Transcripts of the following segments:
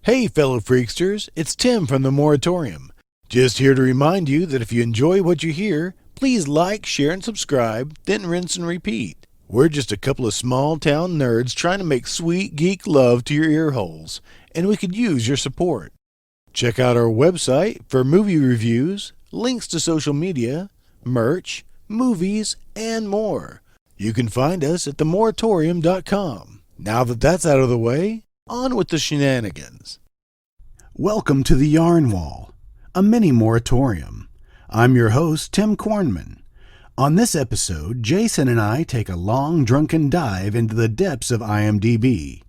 Hey, fellow freaksters, it's Tim from the Gore-a-torium. Just here to remind you that if you enjoy what you hear, please like, share, and subscribe, then rinse and repeat. We're just a couple of small-town nerds trying to make sweet geek love to your ear holes, and we could use your support. Check out our website for movie reviews, links to social media, merch, movies, and more. You can find us at themoratorium.com. Now that that's out of the way, on with the shenanigans. Welcome to the Yarn Wall, a mini moratorium. I'm your host, Tim Kornman. On this episode, Jason and I take a long, drunken dive into the depths of IMDb.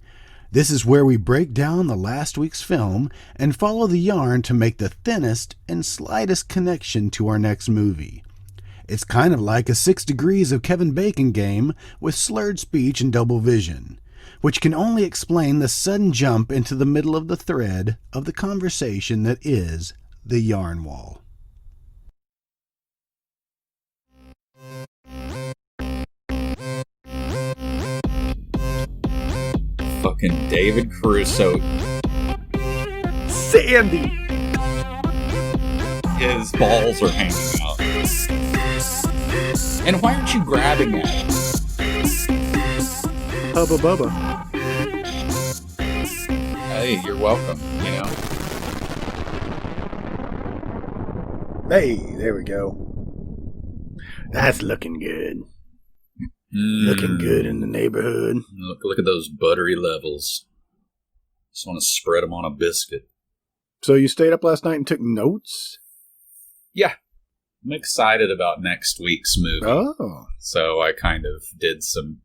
This is where we break down the last week's film and follow the yarn to make the thinnest and slightest connection to our next movie. It's kind of like a 6 Degrees of Kevin Bacon game with slurred speech and double vision, which can only explain the sudden jump into the middle of the thread of the conversation that is the Yarn Wall. Fucking David Caruso. Sandy! His balls are hanging out. And why aren't you grabbing at him? Hubba bubba. Hey, you're welcome, you know? Hey, there we go. That's looking good. Looking good in the neighborhood. Look at those buttery levels. Just want to spread them on a biscuit. So you stayed up last night and took notes? Yeah. I'm excited about next week's movie. Oh. So I kind of did some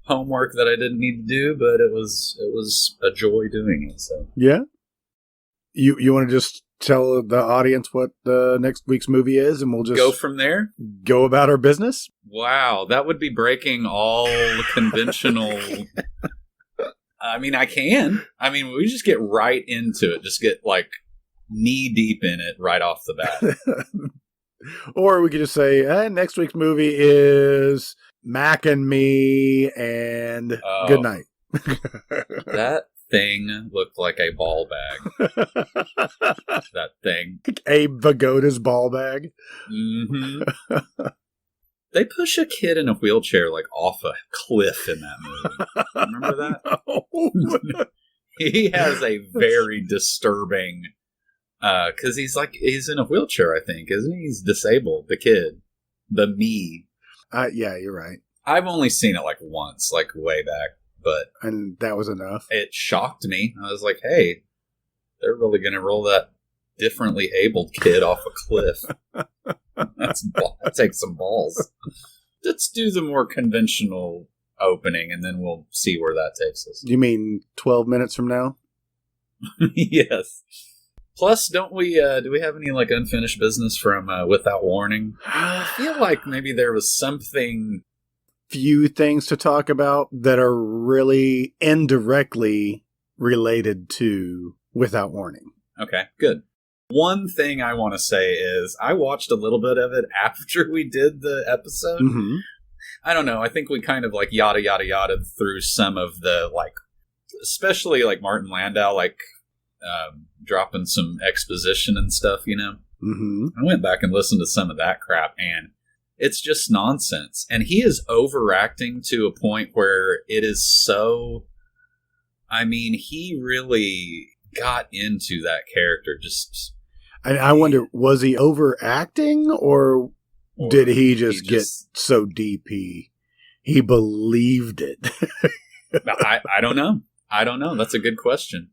homework that I didn't need to do, but it was a joy doing it. So Yeah? You want to just tell the audience what the next week's movie is, and we'll just go from there? Go about our business? Wow, that would be breaking all conventional... I mean, I can. I mean, we just get right into it. Just get, like, knee-deep in it right off the bat. Or we could just say, next week's movie is Mac and Me and Good Night. That thing looked like a ball bag. That thing. Abe Vigoda's ball bag. Mm-hmm. They push a kid in a wheelchair like off a cliff in that movie. Remember that? No. He has a very disturbing, because he's in a wheelchair, I think, isn't he? He's disabled, the kid. The me. Yeah, you're right. I've only seen it like once, like way back, but... And that was enough? It shocked me. I was like, hey, they're really going to roll that differently abled kid off a cliff. That takes some balls. Let's do the more conventional opening, and then we'll see where that takes us. You mean 12 minutes from now? Yes. Plus, don't we? Do we have any like unfinished business from Without Warning? I feel like maybe there was something. Few things to talk about that are really indirectly related to Without Warning. Okay, good. One thing I want to say is I watched a little bit of it after we did the episode. Mm-hmm. I don't know. I think we kind of like yada yada yada through some of the like, especially like Martin Landau, like dropping some exposition and stuff, you know. Mm-hmm. I went back and listened to some of that crap, and it's just nonsense. And he is overacting to a point where it is so... I mean, he really got into that character. Just... I wonder, was he overacting, or did he just get so deep he believed it? I don't know. I don't know. That's a good question.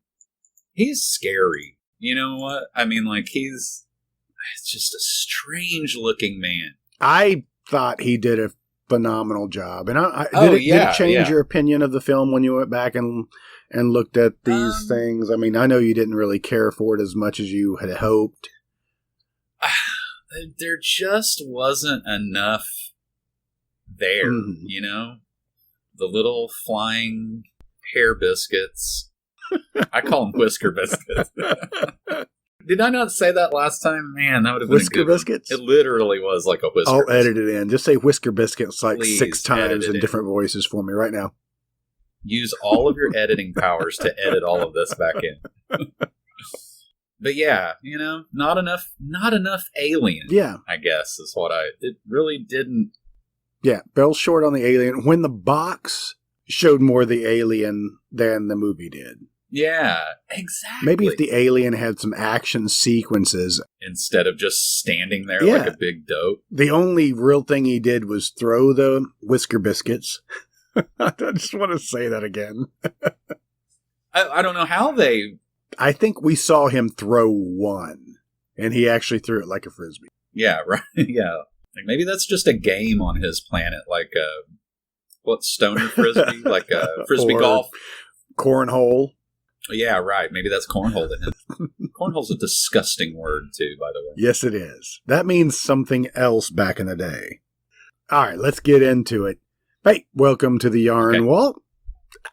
He's scary. You know what? I mean, like, it's just a strange-looking man. I thought he did a phenomenal job. And did it change your opinion of the film when you went back and looked at these things? I mean, I know you didn't really care for it as much as you had hoped. There just wasn't enough there, you know? The little flying hair biscuits. I call them whisker biscuits. Did I not say that last time? Man, that would have been Whisker biscuits? It literally was like a whisker I'll edit it in. Just say whisker biscuits like Please 6 times in different voices for me right now. Use all of your editing powers to edit all of this back in. But yeah, not enough alien. Yeah. I guess is what it really didn't. Yeah, fell short on the alien. When the box showed more of the alien than the movie did. Yeah, exactly. Maybe if the alien had some action sequences. Instead of just standing there like a big dope. The only real thing he did was throw the whisker biscuits. I just want to say that again. I don't know how they... I think we saw him throw one, and he actually threw it like a frisbee. Yeah, right. Yeah. Like maybe that's just a game on his planet, like stoner frisbee, like frisbee golf, cornhole. Yeah, right. Maybe that's cornhole to him. Cornhole's a disgusting word too, by the way. Yes, it is. That means something else back in the day. All right, let's get into it. Hey, welcome to the Yarn Wall.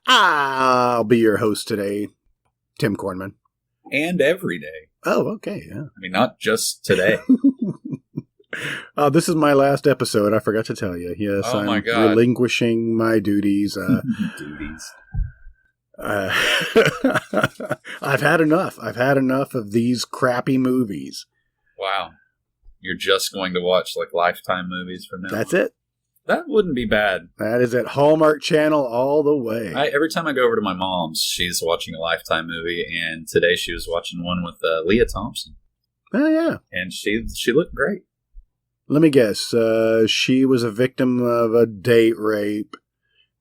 I'll be your host today, Tim Kornman. And every day. Oh, okay, yeah. I mean, not just today. This is my last episode. I forgot to tell you. Yes, oh my I'm God. Relinquishing my duties. Duties. I've had enough. I've had enough of these crappy movies. Wow. You're just going to watch like Lifetime movies from now on? That's it. That wouldn't be bad. That is at Hallmark Channel all the way. Every time I go over to my mom's, she's watching a Lifetime movie, and today she was watching one with Leah Thompson. Oh, yeah. And she looked great. Let me guess. She was a victim of a date rape,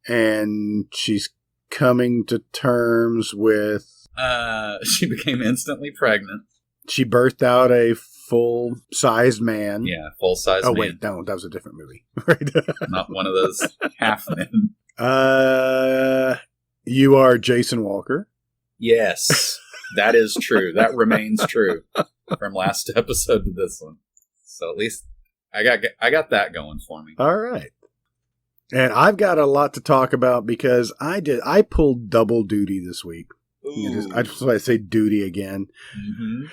and she's coming to terms with... She became instantly pregnant. She birthed out a full-sized man. Yeah, full-sized man. Oh, wait, no, that was a different movie. Right? Not one of those half men. You are Jason Walker. Yes, that is true. That remains true from last episode to this one. So at least I got that going for me. All right. And I've got a lot to talk about because I pulled double duty this week. I just want to say duty again. Mm-hmm.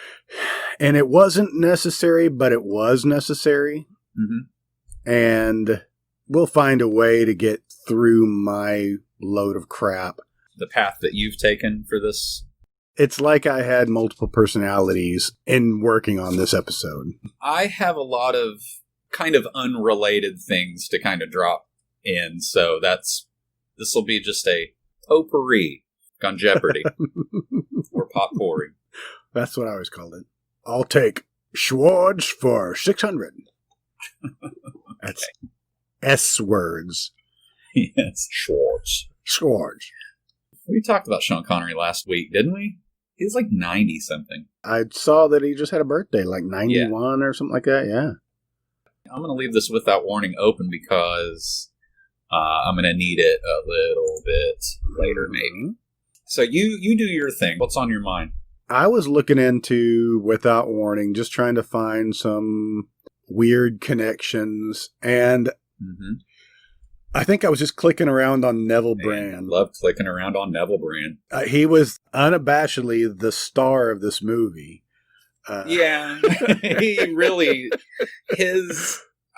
And it wasn't necessary, but it was necessary. Mm-hmm. And we'll find a way to get through my load of crap. The path that you've taken for this? It's like I had multiple personalities in working on this episode. I have a lot of kind of unrelated things to kind of drop in, so this will be just a potpourri on Jeopardy. Or potpourri. That's what I always called it. I'll take Schwartz for 600. That's S words. Yes, Schwartz. Schwartz. We talked about Sean Connery last week, didn't we? He's like 90-something. I saw that he just had a birthday, like 91 or something like that, yeah. I'm going to leave this without warning open because I'm going to need it a little bit later, maybe. So you do your thing. What's on your mind? I was looking into Without Warning, just trying to find some weird connections, and I think I was just clicking around on Neville Brand. Love clicking around on Neville Brand. He was unabashedly the star of this movie. Yeah, he really,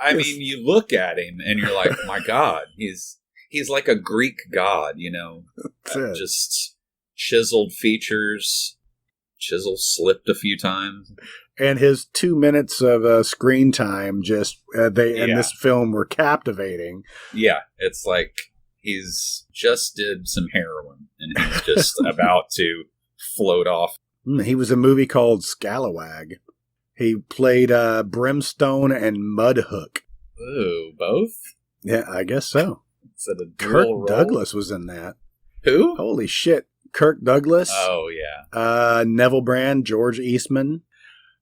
I mean, you look at him and you're like, my God, he's like a Greek god, just chiseled features, chisel slipped a few times. And his 2 minutes of screen time in this film were captivating. Yeah, it's like he's just did some heroin and he's just about to float off. He was a movie called Scalawag. He played Brimstone and Mudhook. Ooh, both? Yeah, I guess so. Is it a Kirk dual role? Douglas was in that. Who? Holy shit. Kirk Douglas. Oh, yeah. Neville Brand, George Eastman,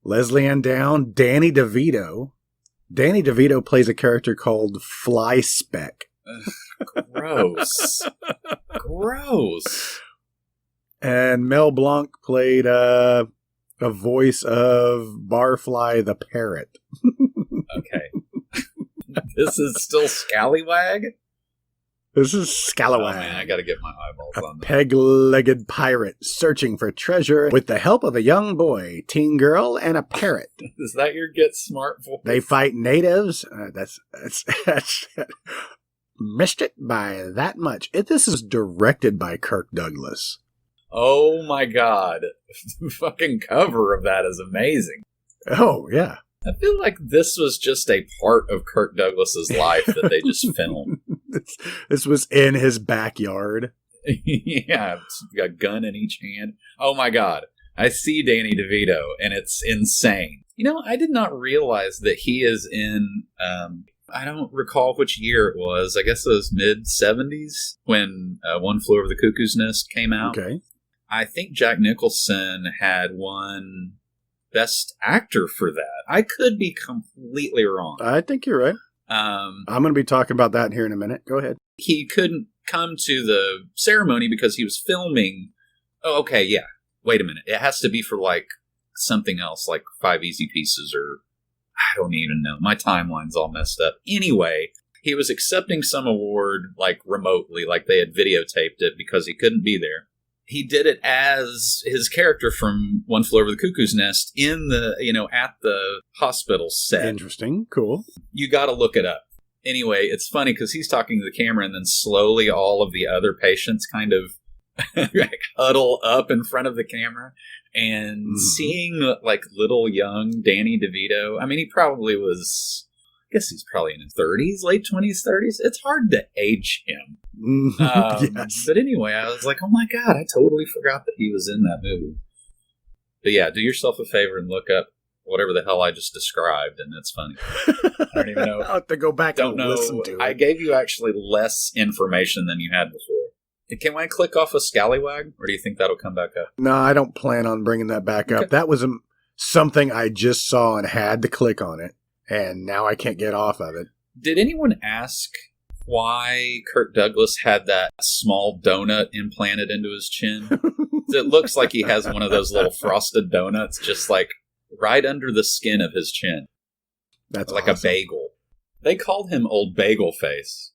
Leslie Ann Down, Danny DeVito. Danny DeVito plays a character called Fly Speck. Gross. Gross. And Mel Blanc played a voice of Barfly the Parrot. Okay. This is still Scallywag? This is Scalawag. Oh, man, I gotta get my eyeballs on that. Peg-legged pirate searching for treasure with the help of a young boy, teen girl, and a parrot. Is that your Get Smart voice? They fight natives. That's missed it by that much. This is directed by Kirk Douglas. Oh my god. The fucking cover of that is amazing. Oh, yeah. I feel like this was just a part of Kirk Douglas's life that they just filmed. This was in his backyard. Yeah, got a gun in each hand. Oh my god. I see Danny DeVito, and it's insane. You know, I did not realize that he is in, I don't recall which year it was. I guess it was mid-70s when One Flew Over the Cuckoo's Nest came out. Okay. I think Jack Nicholson had won Best Actor for that. I could be completely wrong. I think you're right. I'm going to be talking about that here in a minute. Go ahead. He couldn't come to the ceremony because he was filming. Oh, okay, yeah. Wait a minute. It has to be for like something else, like 5 Easy Pieces, or I don't even know. My timeline's all messed up. Anyway, he was accepting some award like remotely, like they had videotaped it because he couldn't be there. He did it as his character from One Flew Over the Cuckoo's Nest in the, at the hospital set. Interesting. Cool. You got to look it up. Anyway, it's funny because he's talking to the camera and then slowly all of the other patients kind of huddle up in front of the camera, and seeing like little young Danny DeVito. I mean, he probably was, I guess he's probably in his 30s, late 20s, 30s. It's hard to age him. Yes. But anyway, I was like, oh my God, I totally forgot that he was in that movie. But yeah, do yourself a favor and look up whatever the hell I just described, and it's funny. I don't even know. I'll have to go back and listen to it. I gave you actually less information than you had before. Can I click off a scallywag, or do you think that'll come back up? No, I don't plan on bringing that back up. That was something I just saw and had to click on it, and now I can't get off of it. Did anyone ask why Kirk Douglas had that small donut implanted into his chin? It looks like he has one of those little frosted donuts just like right under the skin of his chin. That's like awesome. A bagel. They called him Old Bagel Face,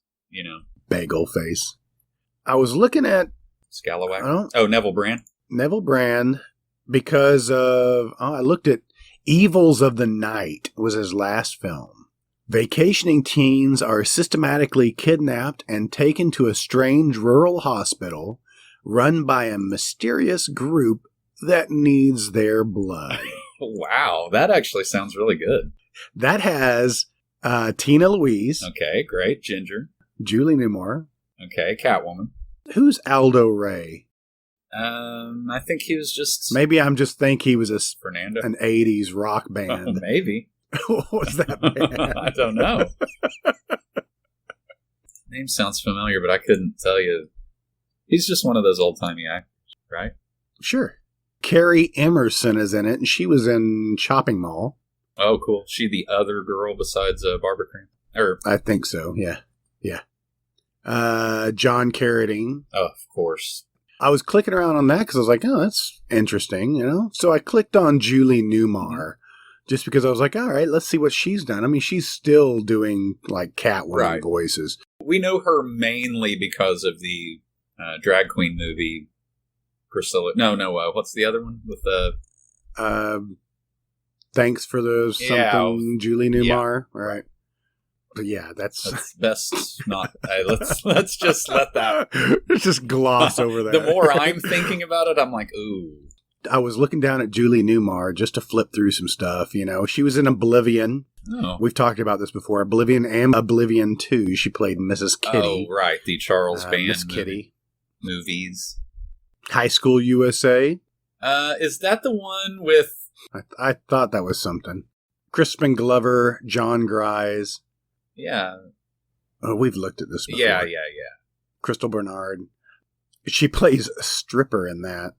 Bagel Face. I was looking at Scallywag. Neville Brand. Neville Brand because of I looked at Evils of the Night was his last film. Vacationing teens are systematically kidnapped and taken to a strange rural hospital run by a mysterious group that needs their blood. Wow, that actually sounds really good. That has Tina Louise. Okay, great. Ginger. Julie Newmar. Okay, Catwoman. Who's Aldo Ray? I think he was just... Maybe I'm just think he was Fernando? An 80s rock band. Oh, maybe. What was that band? I don't know. Name sounds familiar, but I couldn't tell you. He's just one of those old-timey actors, right? Sure. Carrie Emerson is in it, and she was in Chopping Mall. Oh, cool. She the other girl besides Barbara Crampton? I think so, yeah. John Carradine. Oh, of course. I was clicking around on that because I was like, oh, that's interesting, So I clicked on Julie Newmar just because I was like, all right, let's see what she's done. I mean, she's still doing like Catwoman voices. We know her mainly because of the drag queen movie, Priscilla. No, what's the other one with the... Thanks for the something, Julie Newmar. Yeah. All right. But yeah, that's best not. Let's just let that. Let's just gloss over that. The more I'm thinking about it, I'm like, ooh. I was looking down at Julie Newmar just to flip through some stuff. She was in Oblivion. Oh. We've talked about this before. Oblivion and Oblivion 2. She played Mrs. Kitty. Oh, right. The Charles Band Miss Kitty movies. High School USA. Is that the one with... I thought that was something. Crispin Glover, John Grise. Yeah. Oh, we've looked at this before. Yeah. Crystal Bernard. She plays a stripper in that.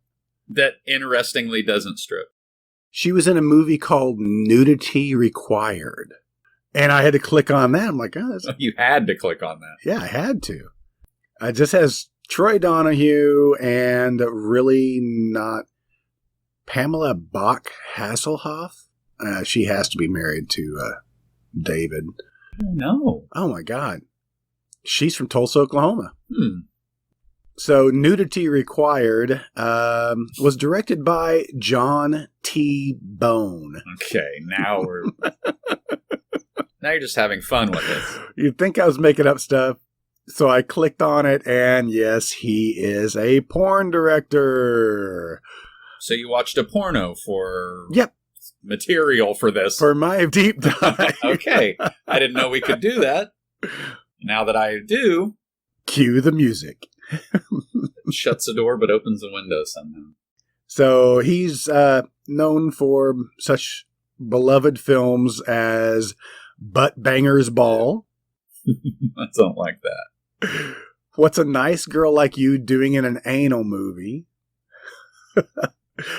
That interestingly doesn't strip. She was in a movie called Nudity Required. And I had to click on that. I'm like, oh, that's... You had to click on that. Yeah, I had to. It just has Troy Donahue and really not... Pamela Bach Hasselhoff? She has to be married to David. No. Oh, my God. She's from Tulsa, Oklahoma. So, Nudity Required was directed by John T. Bone. Okay, now now you're just having fun with this. You'd think I was making up stuff. So I clicked on it, and yes, he is a porn director. So you watched a porno for Yep. material for this. For my deep dive. Okay. I didn't know we could do that. Now that I do. Cue the music. It shuts the door but opens the window somehow. So he's known for such beloved films as Butt Banger's Ball. I don't like that. What's a Nice Girl Like You Doing in an Anal Movie?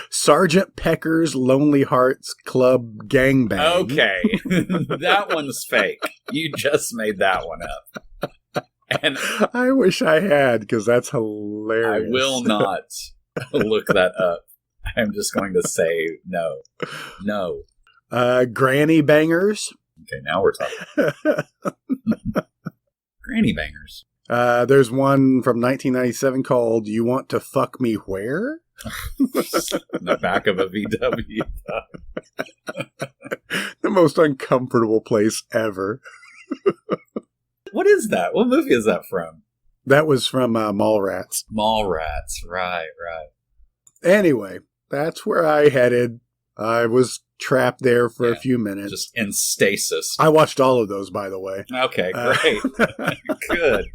Sergeant Pecker's Lonely Hearts Club Gangbang. Okay. That one's fake. You just made that one up. And I wish I had, because that's hilarious. I will not look that up. I'm just going to say no. No. Granny Bangers. Okay, now we're talking. Granny Bangers. There's one from 1997 called You Want to Fuck Me Where? In the back of a VW. The most uncomfortable place ever. What is that? What movie is that from? That was from Mallrats. Mallrats. Right. Anyway, that's where I headed. I was trapped there for a few minutes. Just in stasis. I watched all of those, by the way. Okay, great. Good.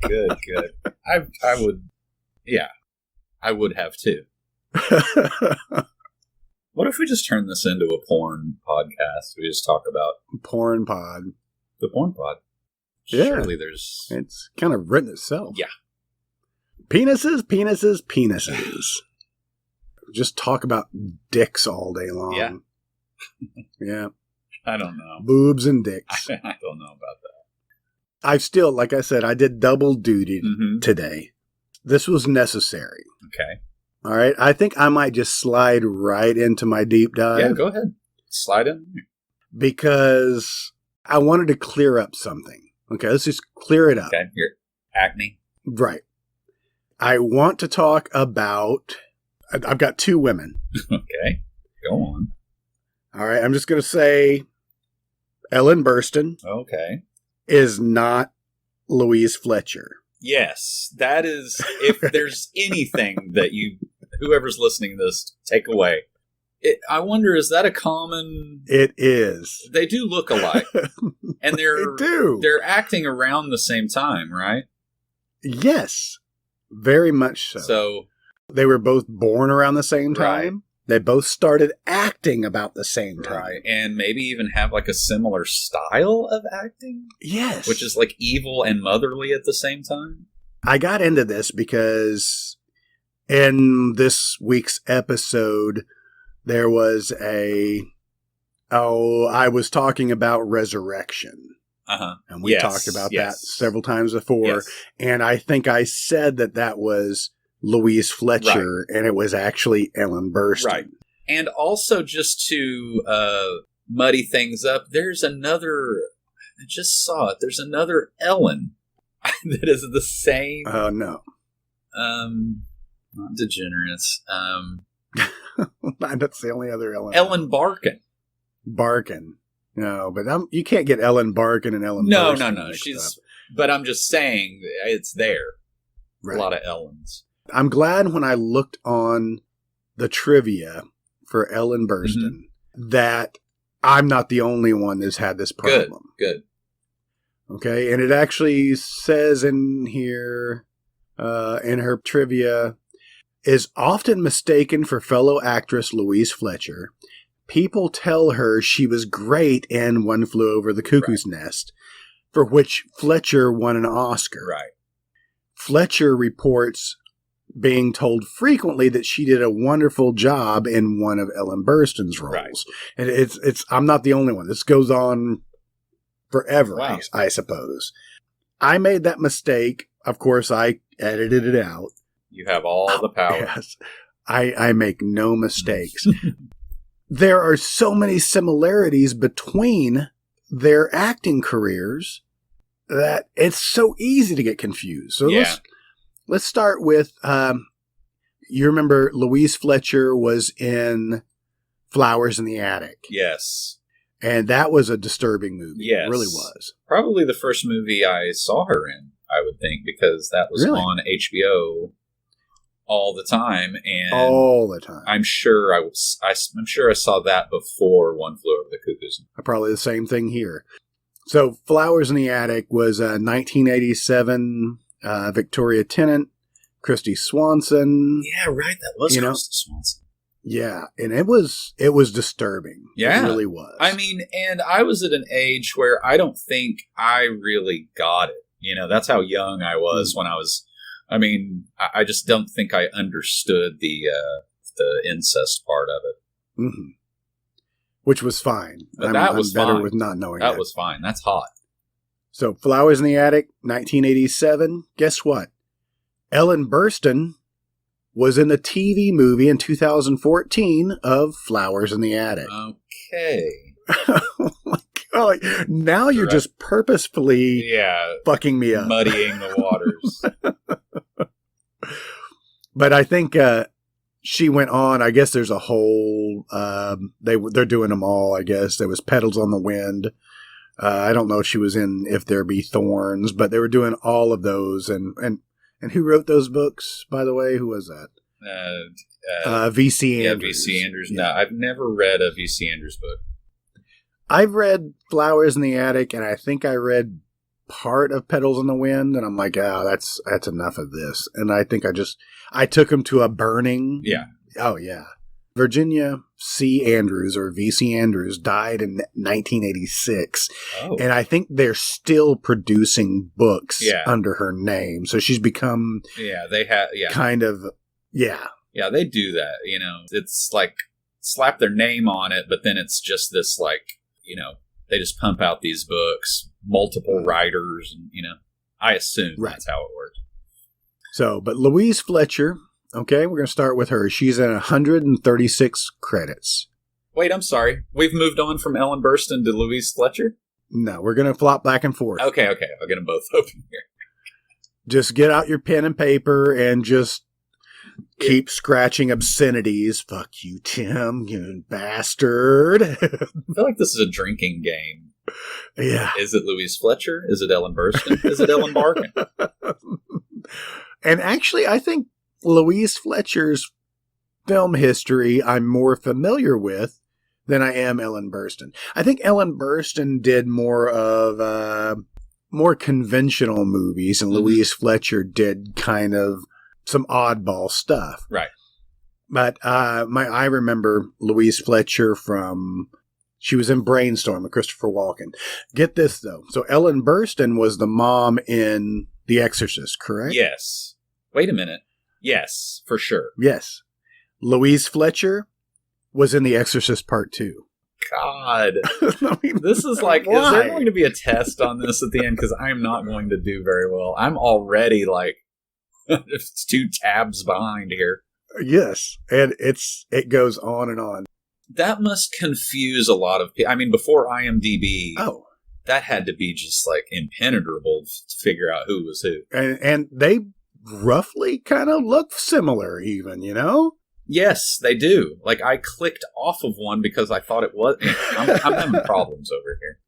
I would, yeah, I would have too. What if we just turn this into a porn podcast? We just talk about Porn pod. the porn pod. Yeah. Surely there's... It's kind of written itself. Yeah. Penises. Just talk about dicks all day long. Yeah. Yeah. I don't know. Boobs and dicks. I don't know about that. I've still, like I said, I did double duty today. This was necessary. Okay. All right. I think I might just slide right into my deep dive. Yeah, go ahead. Slide in. Because I wanted to clear up something. Okay, let's just clear it up. Okay, your acne. Right. I want to talk about... I've got two women. Okay, go on. All right, I'm just going to say Ellen Burstyn Okay. is not Louise Fletcher. Yes, that is, if there's anything that whoever's listening to this, take away. I wonder, is that a common... It is. They do look alike. And They do. They're acting around the same time, right? Yes, very much so. So... They were both born around the same time. Right. They both started acting about the same time. Right. And maybe even have like a similar style of acting? Yes. Which is like evil and motherly at the same time? I got into this because in this week's episode, there was I was talking about resurrection. Uh-huh. And we talked about that several times before. Yes. And I think I said that was Louise Fletcher, and it was actually Ellen Burstyn. Right. And also, just to muddy things up, there's another... I just saw it. There's another Ellen that is the same... Oh, no. Not DeGeneres. That's the only other Ellen. Ellen Barkin. Barkin. No, but you can't get Ellen Barkin and Ellen Burstyn. No. She's... But I'm just saying, it's there. Right. A lot of Ellens. I'm glad when I looked on the trivia for Ellen Burstyn that I'm not the only one that's had this problem. Good. Okay, and it actually says in here, in her trivia, is often mistaken for fellow actress Louise Fletcher. People tell her she was great in One Flew Over the Cuckoo's Nest, for which Fletcher won an Oscar. Right. Fletcher reports being told frequently that she did a wonderful job in one of Ellen Burstyn's roles. Right. And it's I'm not the only one. This goes on forever, Wow. I suppose. I made that mistake. Of course, I edited it out. You have all the power. Yes. I make no mistakes. There are so many similarities between their acting careers that it's so easy to get confused. So let's start with, you remember Louise Fletcher was in Flowers in the Attic. Yes. And that was a disturbing movie. Yes. It really was. Probably the first movie I saw her in. I would think, because that was Really? on HBO all the time, and All the time. I'm sure I'm sure I saw that before One Flew Over the Cuckoo's Nest. Probably the same thing here. So, Flowers in the Attic was a 1987 Victoria Tennant, Christy Swanson. Yeah, right. That was Christy Swanson. Yeah, and it was disturbing. Yeah. It really was. I mean, and I was at an age where I don't think I really got it. You know, that's how young I was when I was. I mean, I just don't think I understood the incest part of it. Mm-hmm. Which was fine. But that was better fine. with not knowing that. Was fine. That's hot. So, Flowers in the Attic, 1987. Guess what? Ellen Burstyn was in the TV movie in 2014 of Flowers in the Attic. Okay. Oh my God. Now you're just purposefully fucking me up. Muddying the waters. But I think she went on. I guess there's a whole... they're doing them all, I guess. There was Petals on the Wind. I don't know if she was in If There Be Thorns, but they were doing all of those. And who wrote those books, by the way? Who was that? V.C. Andrews. V.C. Andrews. Yeah. No, I've never read a V.C. Andrews book. I've read Flowers in the Attic, and I think I read part of Petals in the Wind, and I'm like, that's enough of this. And I think I took him to a burning. Yeah. Oh, yeah. Virginia C. Andrews, or V.C. Andrews, died in 1986. Oh. And I think they're still producing books under her name. So she's become kind of, Yeah, they do that, you know. It's like slap their name on it, but then it's just this, like, you know, they just pump out these books, multiple writers, and, you know, I assume that's how it works. So, but Louise Fletcher, okay, we're going to start with her. She's at 136 credits. Wait, I'm sorry. We've moved on from Ellen Burstyn to Louise Fletcher? No, we're going to flop back and forth. Okay. I'll get them both open here. Just get out your pen and paper and just keep scratching obscenities. Fuck you, Tim, you bastard. I feel like this is a drinking game. Yeah. Is it Louise Fletcher? Is it Ellen Burstyn? Is it Ellen Barkin? And actually, I think Louise Fletcher's film history I'm more familiar with than I am Ellen Burstyn. I think Ellen Burstyn did more of more conventional movies, and Louise Fletcher did kind of some oddball stuff. Right. But I remember Louise Fletcher from... She was in Brainstorm with Christopher Walken. Get this, though. So Ellen Burstyn was the mom in The Exorcist, correct? Yes. Wait a minute. Yes, for sure. Yes. Louise Fletcher was in The Exorcist Part 2. God. I mean, this is like, why? Is there going to be a test on this at the end? Because I'm not going to do very well. I'm already like, it's 2 tabs behind here. Yes. And it goes on and on. That must confuse a lot of people. I mean, before IMDb, that had to be just like impenetrable to figure out who was who. And they roughly kind of look similar even, you know? Yes, they do. Like, I clicked off of one because I thought it was... I'm having problems over here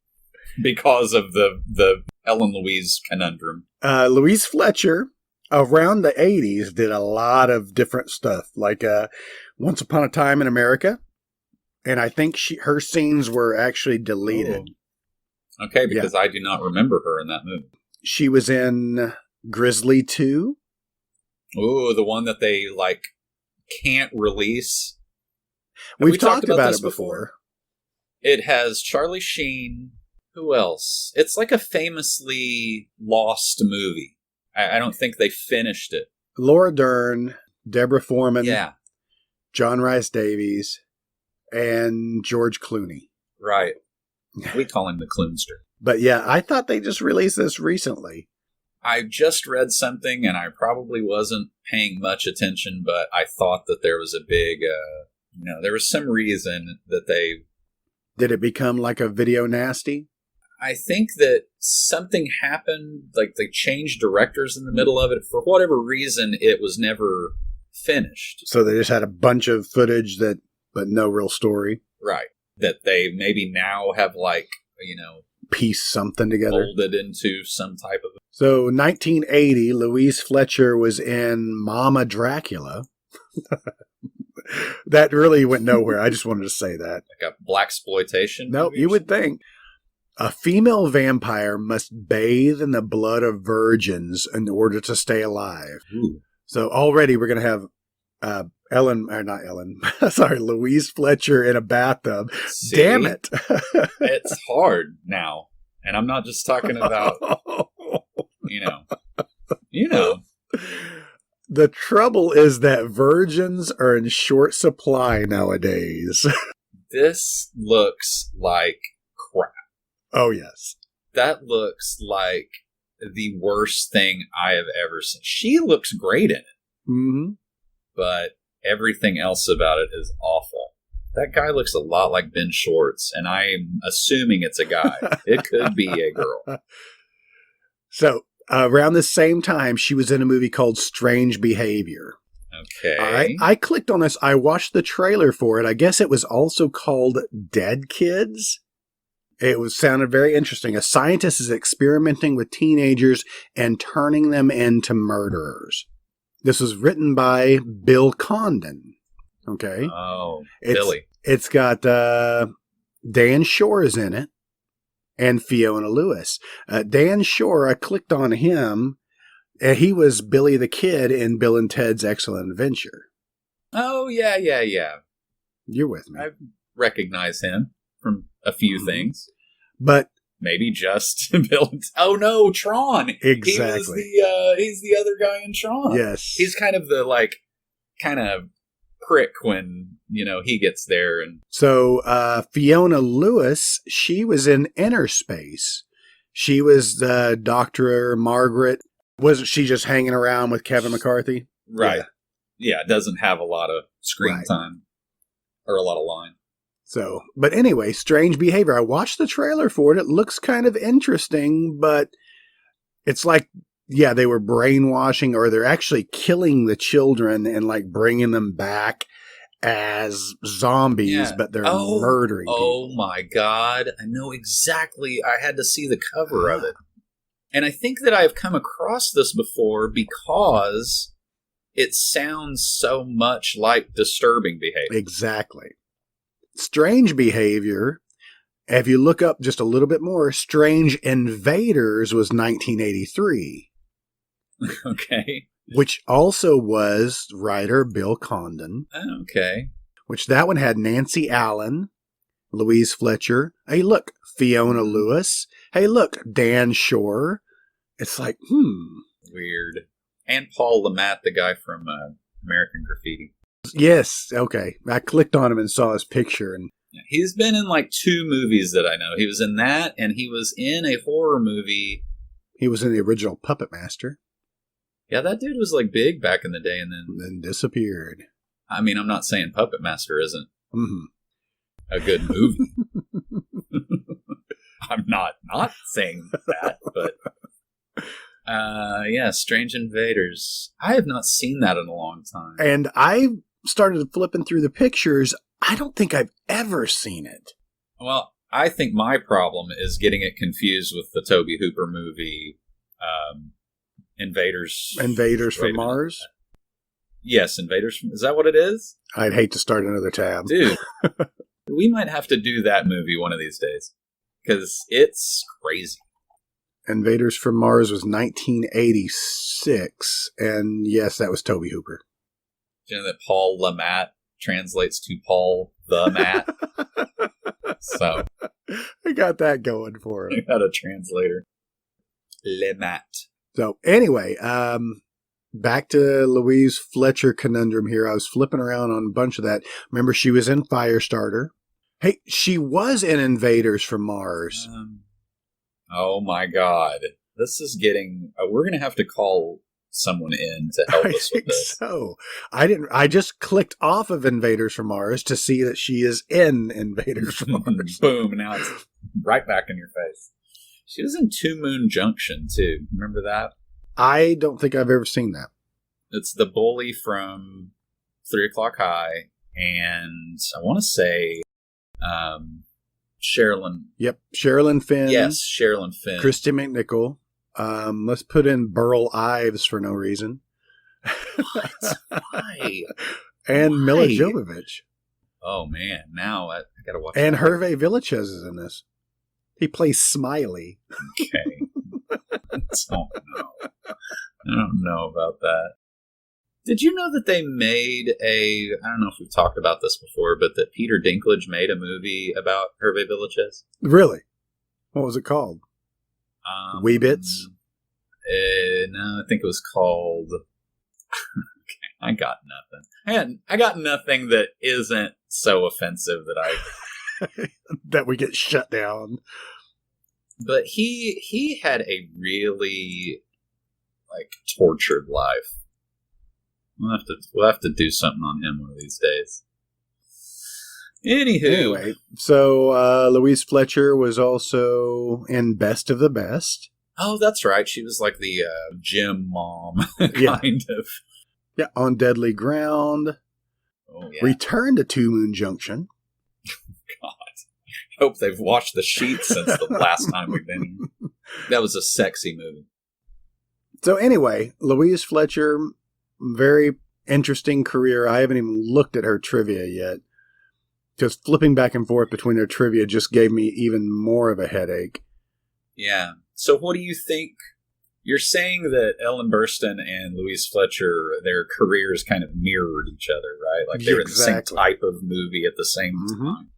because of the Ellen Louise conundrum. Louise Fletcher, around the 80s, did a lot of different stuff. Like Once Upon a Time in America. And I think her scenes were actually deleted. Oh. Okay, because I do not remember her in that movie. She was in Grizzly 2. Oh, the one that they, like, can't release. We've talked about it before. It has Charlie Sheen. Who else? It's like a famously lost movie. I don't think they finished it. Laura Dern, Deborah Foreman, John Rhys Davies, and George Clooney. Right. We call him the Cloonster. But yeah, I thought they just released this recently. I just read something, and I probably wasn't paying much attention, but I thought that there was a big, there was some reason that they... Did it become like a video nasty? I think that something happened, like they changed directors in the middle of it. For whatever reason, it was never finished. So they just had a bunch of footage but no real story. Right. That they maybe now have piece something together. Molded into some type of... So 1980, Louise Fletcher was in Mama Dracula. That really went nowhere. I just wanted to say that. Like a blaxploitation? Nope, you would think. A female vampire must bathe in the blood of virgins in order to stay alive. Ooh. So already we're going to have Louise Fletcher in a bathtub. See? Damn it. It's hard now. And I'm not just talking about, you know. The trouble is that virgins are in short supply nowadays. This looks like crap. Oh, yes. That looks like the worst thing I have ever seen. She looks great in it. Mm-hmm. But everything else about it is awful. That guy looks a lot like Ben Schwartz, and I'm assuming it's a guy. It could be a girl. So, around the same time, she was in a movie called Strange Behavior. Okay. All right. I clicked on this. I watched the trailer for it. I guess it was also called Dead Kids. It sounded very interesting. A scientist is experimenting with teenagers and turning them into murderers. This was written by Bill Condon. Okay. Oh, Billy. It's got Dan Shore is in it and Fiona Lewis. Dan Shore, I clicked on him. And he was Billy the Kid in Bill and Ted's Excellent Adventure. Oh, yeah. You're with me. I recognize him from a few things. But maybe just Bill. Oh, no, Tron. Exactly. He's the other guy in Tron. Yes. He's kind of the, kind of prick when, he gets there. And So, Fiona Lewis, she was in Inner Space. She was the Dr. Margaret. Wasn't she just hanging around with Kevin McCarthy? Right. Yeah, it doesn't have a lot of screen time or a lot of line. So, but anyway, Strange Behavior. I watched the trailer for it. It looks kind of interesting, but it's like, they were brainwashing, or they're actually killing the children and bringing them back as zombies, but they're murdering people. Oh my God. I know exactly. I had to see the cover of it. And I think that I've come across this before because it sounds so much like Disturbing Behavior. Exactly. Strange Behavior, if you look up just a little bit more, Strange Invaders was 1983. Okay. Which also was writer Bill Condon. Okay. Which that one had Nancy Allen, Louise Fletcher. Hey, look, Fiona Lewis. Hey, look, Dan Shore. It's like, Weird. And Paul Lamont, the guy from American Graffiti. Yes, okay. I clicked on him and saw his picture. And he's been in 2 movies that I know. He was in that, and he was in a horror movie. He was in the original Puppet Master. Yeah, that dude was big back in the day and then disappeared. I mean, I'm not saying Puppet Master isn't a good movie. I'm not saying that, but Strange Invaders. I have not seen that in a long time. And I started flipping through the pictures. I don't think I've ever seen it. Well, I think my problem is getting it confused with the Tobe Hooper movie, Invaders from Mars? Yes, is that what it is? I'd hate to start another tab. Dude, we might have to do that movie one of these days. Because it's crazy. Invaders from Mars was 1986. And yes, that was Tobe Hooper. Do you know that Paul Lamont translates to Paul the Matt? So I got that going for him. I got a translator. Lamont. So anyway, back to Louise Fletcher conundrum here. I was flipping around on a bunch of that. Remember, she was in Firestarter. Hey, she was in Invaders from Mars. Oh my God. This is getting... we're going to have to call someone in to help us with this. So, I just clicked off of Invaders from Mars to see that she is in Invaders from Mars. Boom, now it's right back in your face. She was in Two Moon Junction, too. Remember that? I don't think I've ever seen that. It's the bully from 3 O'Clock High, and I want to say Sherilyn. Yep. Sherilyn Fenn. Yes, Sherilyn Fenn. Christy McNichol. Let's put in Burl Ives for no reason. What? Why? And Why? Mila Jovovich. Oh, man. Now I got to watch And that. Hervé Villachez is in this. He plays Smiley. Okay. I don't know about that. Did you know that they made I don't know if we've talked about this before, but that Peter Dinklage made a movie about Hervé Villachez? Really? What was it called? Wee Bits? No, I think it was called... Okay, I got nothing. I got nothing that isn't so offensive that that we get shut down. But he had a really tortured life. We'll have to do something on him one of these days. Anyway, so Louise Fletcher was also in Best of the Best. Oh, that's right. She was like the gym mom, kind of. Yeah, On Deadly Ground. Oh, yeah. Return to Two Moon Junction. God. I hope they've washed the sheets since the last time we've been here. That was a sexy movie. So anyway, Louise Fletcher, very interesting career. I haven't even looked at her trivia yet. Just flipping back and forth between her trivia just gave me even more of a headache. Yeah. So what do you think? You're saying that Ellen Burstyn and Louise Fletcher, their careers kind of mirrored each other, right? Like they were in the same type of movie at the same time.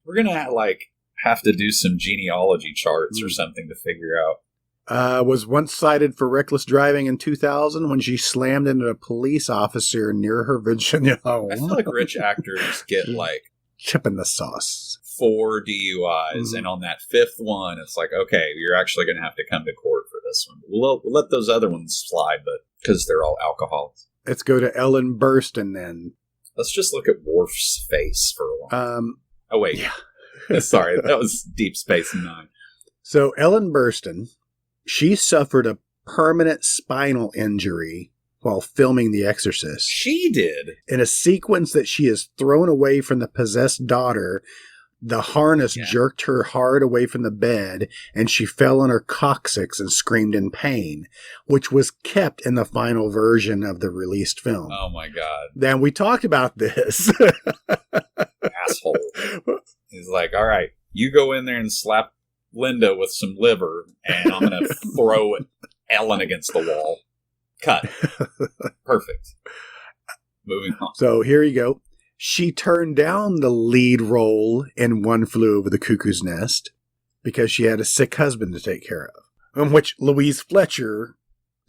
We're going to have to do some genealogy charts or something to figure out. Was once cited for reckless driving in 2000 when she slammed into a police officer near her Virginia home. I feel like rich actors get chip in the sauce. 4 DUIs, and on that 5th one, it's like, okay, you're actually going to have to come to court for this one. We'll let those other ones slide, but because they're all alcoholics. Let's go to Ellen Burstyn then. Let's just look at Worf's face for a while. Oh wait, yeah. Sorry, that was Deep Space Nine. So Ellen Burstyn, she suffered a permanent spinal injury while filming The Exorcist. She did. In a sequence that she is thrown away from the possessed daughter, the harness jerked her hard away from the bed, and she fell on her coccyx and screamed in pain, which was kept in the final version of the released film. Oh my God. Then we talked about this. Asshole. He's like, all right, you go in there and slap Linda with some liver, and I'm going to throw Ellen against the wall. Cut. Perfect. Moving on. So here you go. She turned down the lead role in One Flew Over the Cuckoo's Nest because she had a sick husband to take care of. In which Louise Fletcher,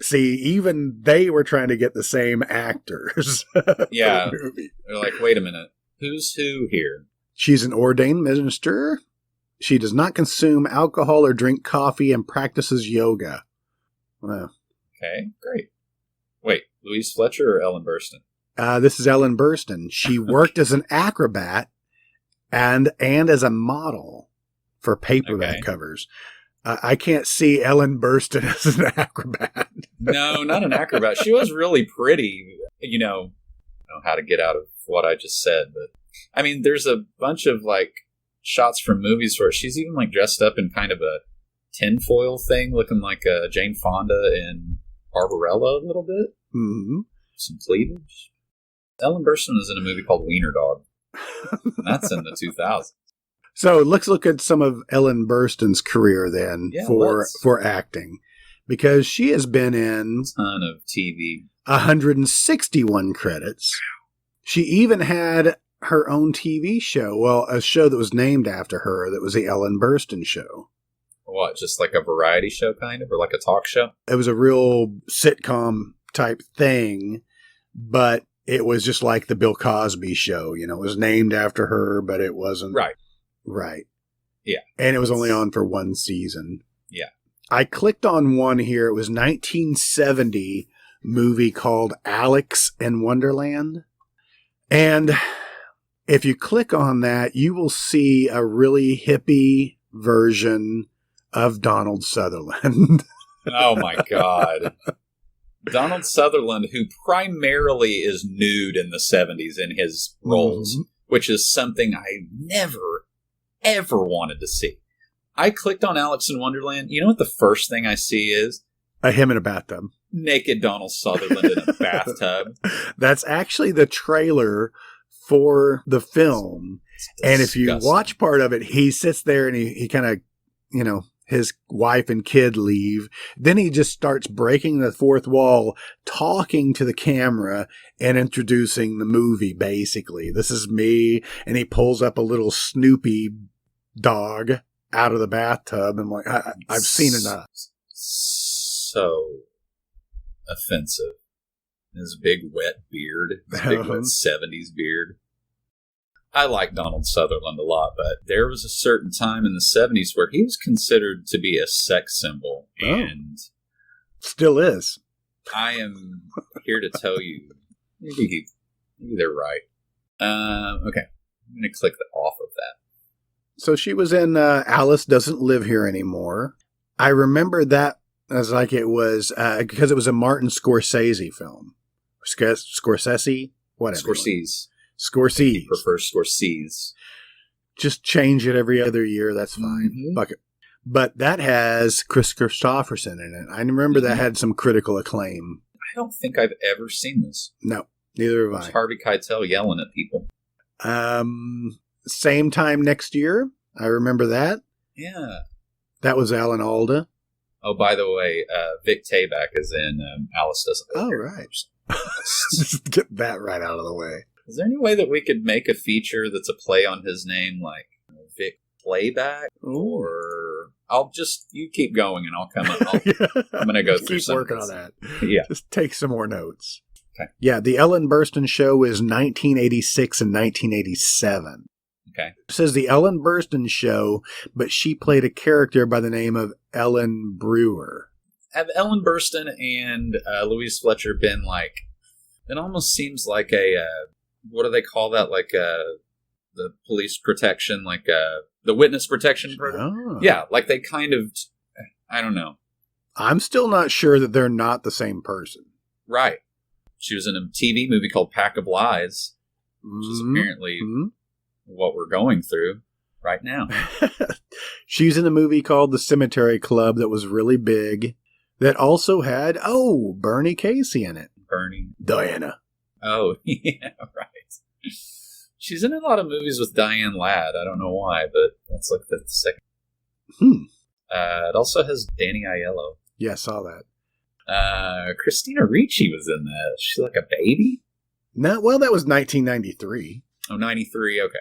see, even they were trying to get the same actors. Yeah. They're like, wait a minute. Who's who here? She's an ordained minister. She does not consume alcohol or drink coffee and practices yoga. Well, okay, great. Wait, Louise Fletcher or Ellen Burstyn? This is Ellen Burstyn. She worked as an acrobat and as a model for paperback covers. I can't see Ellen Burstyn as an acrobat. No, not an acrobat. She was really pretty. I don't know how to get out of what I just said, but I mean, there's a bunch of shots from movies where she's even dressed up in kind of a tinfoil thing, looking like Jane Fonda in Barbarella a little bit. Mm-hmm. Some cleavage. Ellen Burstyn is in a movie called Wiener Dog. And that's in the 2000s. So let's look at some of Ellen Burstyn's career then for acting. Because she has been in a ton of TV. 161 credits. She even had her own TV show. Well, a show that was named after her that was the Ellen Burstyn Show. What, just like a variety show kind of? Or like a talk show? It was a real sitcom type thing, but it was just like the Bill Cosby Show. It was named after her, but it wasn't. Right. Yeah. And it was only on for one season. Yeah. I clicked on one here. It was 1970 movie called Alex in Wonderland. And if you click on that, you will see a really hippie version of Donald Sutherland. Oh my God. Donald Sutherland, who primarily is nude in the 70s in his roles, which is something I never, ever wanted to see. I clicked on Alice in Wonderland. You know what the first thing I see is? Him in a bathtub. Naked Donald Sutherland in a bathtub. That's actually the trailer for the film. And if you watch part of it, he sits there and he kind of, his wife and kid leave. Then he just starts breaking the fourth wall, talking to the camera and introducing the movie, basically. This is me. And he pulls up a little Snoopy dog out of the bathtub. And I've seen enough. So offensive. His big wet beard. His big wet 70s beard. I like Donald Sutherland a lot, but there was a certain time in the 70s where he was considered to be a sex symbol. And still is. I am here to tell you, maybe they're right. Okay. I'm going to click off of that. So she was in Alice Doesn't Live Here Anymore. I remember that as like it was, because it was a Martin Scorsese film. Scorsese? Whatever. Scorsese. He prefers Scorsese. Just change it every other year. That's fine. Mm-hmm. Fuck it. But that has Chris Christopherson in it. I remember that had some critical acclaim. I don't think I've ever seen this. No, neither have I. Harvey Keitel yelling at people. Same time next year. I remember that. Yeah. That was Alan Alda. Oh, by the way, Vic Tayback is in Alice Doesn't Live Here. Oh, right. Just get that right out of the way. Is there any way that we could make a feature that's a play on his name, like Vic Playback? Or you keep going and I'll come up. I'm going to go through some. Keep working on that. Yeah. Just take some more notes. Okay. Yeah, the Ellen Burstyn Show is 1986 and 1987. Okay. It says the Ellen Burstyn Show, but she played a character by the name of Ellen Brewer. Have Ellen Burstyn and Louise Fletcher been like, it almost seems like a, what do they call that? Like the police protection, like the witness protection program? Oh. Yeah, like they kind of, I don't know. I'm still not sure that they're not the same person. Right. She was in a TV movie called Pack of Lies, which is apparently what we're going through right now. She's in a movie called The Cemetery Club that was really big, that also had, Bernie Casey in it. Diana. Oh, yeah, right. She's in a lot of movies with Diane Ladd. I don't know why, but that's like the second. It also has Danny Aiello. Yeah, I saw that. Christina Ricci was in that. She's like a baby? No, well, that was 1993. Oh, 93, okay.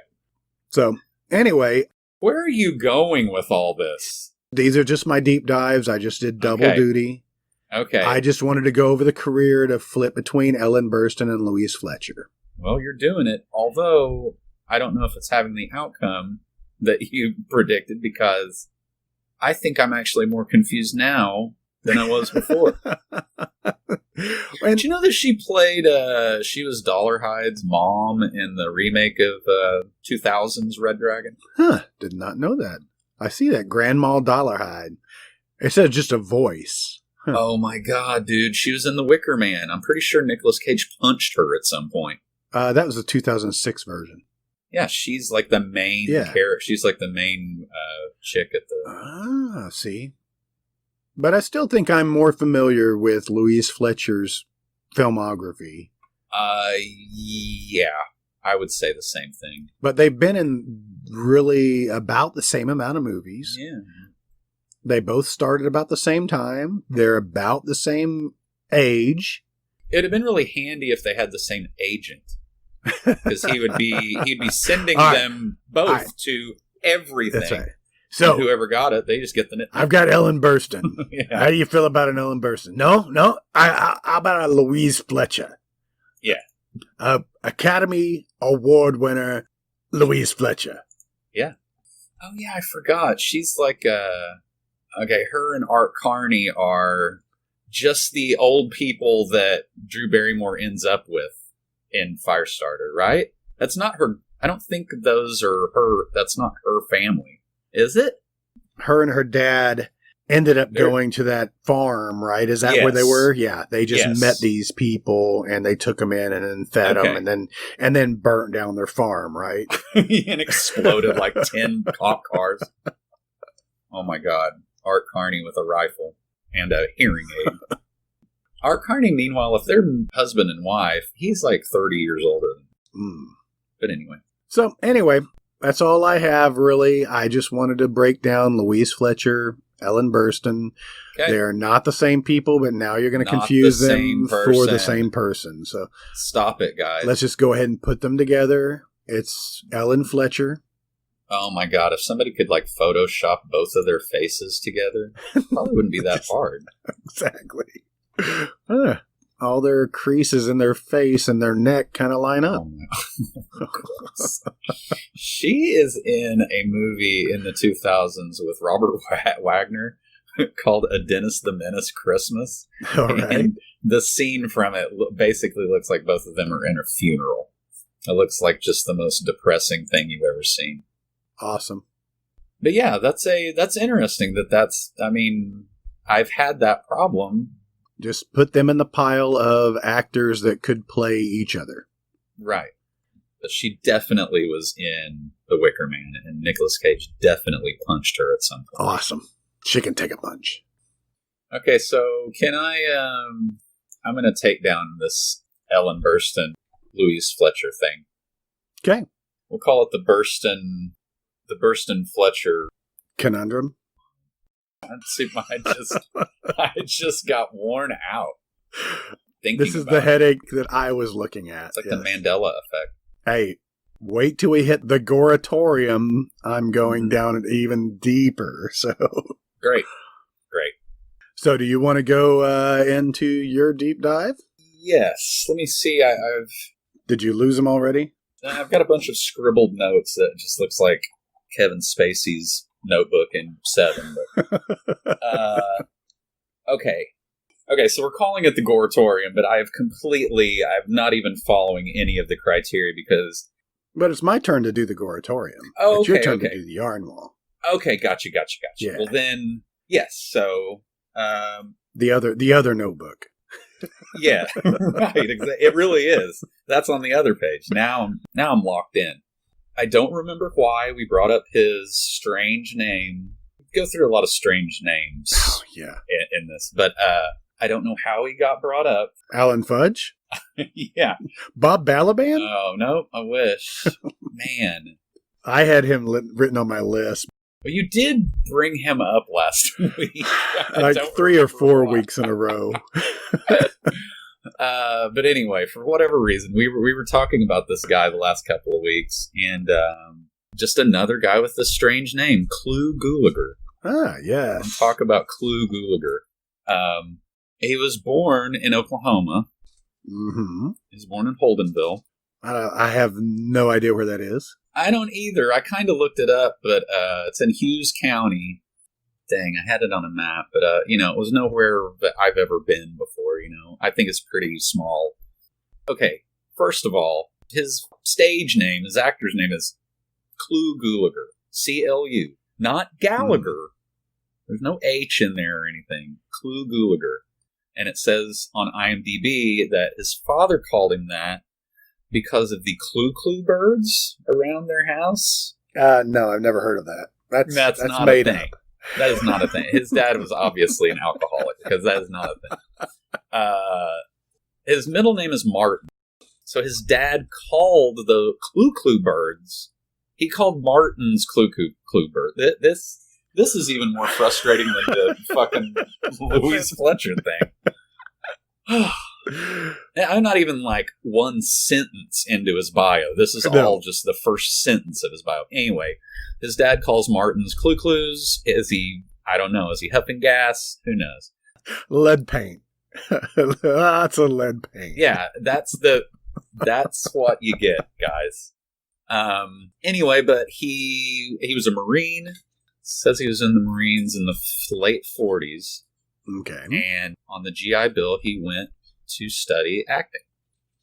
So, anyway. Where are you going with all this? These are just my deep dives. I just did double duty. Okay. I just wanted to go over the career to flip between Ellen Burstyn and Louise Fletcher. Well, you're doing it, although I don't know if it's having the outcome that you predicted, because I think I'm actually more confused now than I was before. And you know that she played, she was Dollarhide's mom in the remake of 2000's Red Dragon? Huh, did not know that. I see that, Grandma Dollarhide. It said just a voice. Huh. Oh my god, dude. She was in The Wicker Man. I'm pretty sure Nicolas Cage punched her at some point. That was the 2006 version. Yeah, she's like the main character. She's like the main chick at the... see. But I still think I'm more familiar with Louise Fletcher's filmography. Yeah. I would say the same thing. But they've been in really about the same amount of movies. Yeah. They both started about the same time. They're about the same age. It'd have been really handy if they had the same agent. Because he'd be sending them both to everything. That's right. So and whoever got it, they just get the... I've got Ellen Burstyn. Yeah. How do you feel about an Ellen Burstyn? No. How about a Louise Fletcher? Yeah. Academy Award winner Louise Fletcher. Yeah. Oh, yeah, I forgot. She's like... okay, her and Art Carney are just the old people that Drew Barrymore ends up with in Firestarter, right? That's not her... I don't think those are her... That's not her family. Is it? Her and her dad ended up going to that farm, right? Is that where they were? Yeah, they just met these people and they took them in and then fed them and then burnt down their farm, right? And exploded like 10 cop cars. Oh my God. Art Carney with a rifle and a hearing aid. Art Carney, meanwhile, if they're husband and wife, he's like 30 years older. But anyway. So anyway, that's all I have, really. I just wanted to break down Louise Fletcher, Ellen Burstyn. Okay. They're not the same people, but now you're going to confuse them for the same person. So stop it, guys. Let's just go ahead and put them together. It's Ellen Fletcher. Oh my God, if somebody could like Photoshop both of their faces together, it probably wouldn't be that hard. Exactly. All their creases in their face and their neck kind of line up. She is in a movie in the 2000s with Robert Wagner called A Dennis the Menace Christmas. All right. And the scene from it basically looks like both of them are in a funeral. It looks like just the most depressing thing you've ever seen. Awesome. But yeah, that's interesting I mean, I've had that problem. Just put them in the pile of actors that could play each other. Right. But she definitely was in The Wicker Man, and Nicolas Cage definitely punched her at some point. Awesome. She can take a punch. Okay, so can I, I'm going to take down this Ellen Burstyn, Louise Fletcher thing. Okay. We'll call it the Burstyn Fletcher conundrum. See, I just got worn out. This is the headache that I was looking at. It's like the Mandela effect. Hey, wait till we hit the Gore-a-torium. I'm going down it even deeper. So Great. So do you want to go into your deep dive? Yes. Let me see. Did you lose them already? I've got a bunch of scribbled notes that just looks like Kevin Spacey's Notebook in 7. But, okay, so we're calling it the Gore-a-torium, but I'm not even following any of the criteria because... But it's my turn to do the Gore-a-torium. Oh, it's your turn to do the yarn wall. Okay, gotcha. Yeah. Well then, yes, so... the other notebook. Yeah, right, it really is. That's on the other page. Now I'm locked in. I don't remember why we brought up his strange name. We go through a lot of strange names in this, but I don't know how he got brought up. Alan Fudge? Yeah. Bob Balaban? Oh, no, I wish. Man. I had him written on my list. But you did bring him up last week. Like 3 or 4 weeks in a row. But anyway, for whatever reason, we were talking about this guy the last couple of weeks, and just another guy with a strange name, Clu Gulager. Ah, yes. Let's talk about Clu Gulager. He was born in Oklahoma. Mm-hmm. He was born in Holdenville. I have no idea where that is. I don't either. I kind of looked it up, but it's in Hughes County. Dang, I had it on a map, but, it was nowhere that I've ever been before, I think it's pretty small. Okay, first of all, his stage name, his actor's name is Clu Gulager. C-L-U. Not Gallagher. There's no H in there or anything. Clu Gulager. And it says on IMDb that his father called him that because of the Clu birds around their house. No, I've never heard of that. That's not made a thing. Up. That is not a thing. His dad was obviously an alcoholic because that is not a thing. His middle name is Martin. So his dad called the Clu birds. He called Martin's Clu bird. This is even more frustrating than the fucking Louise Fletcher thing. I'm not even like one sentence into his bio. This is all just the first sentence of his bio. Anyway, his dad calls Martin's Clues. I don't know. Is he huffing gas? Who knows? Lead paint. That's a lead paint. Yeah, that's what you get, guys. Anyway, but he was a Marine. Says he was in the Marines in the late 40s. Okay. And on the GI Bill, he went to study acting.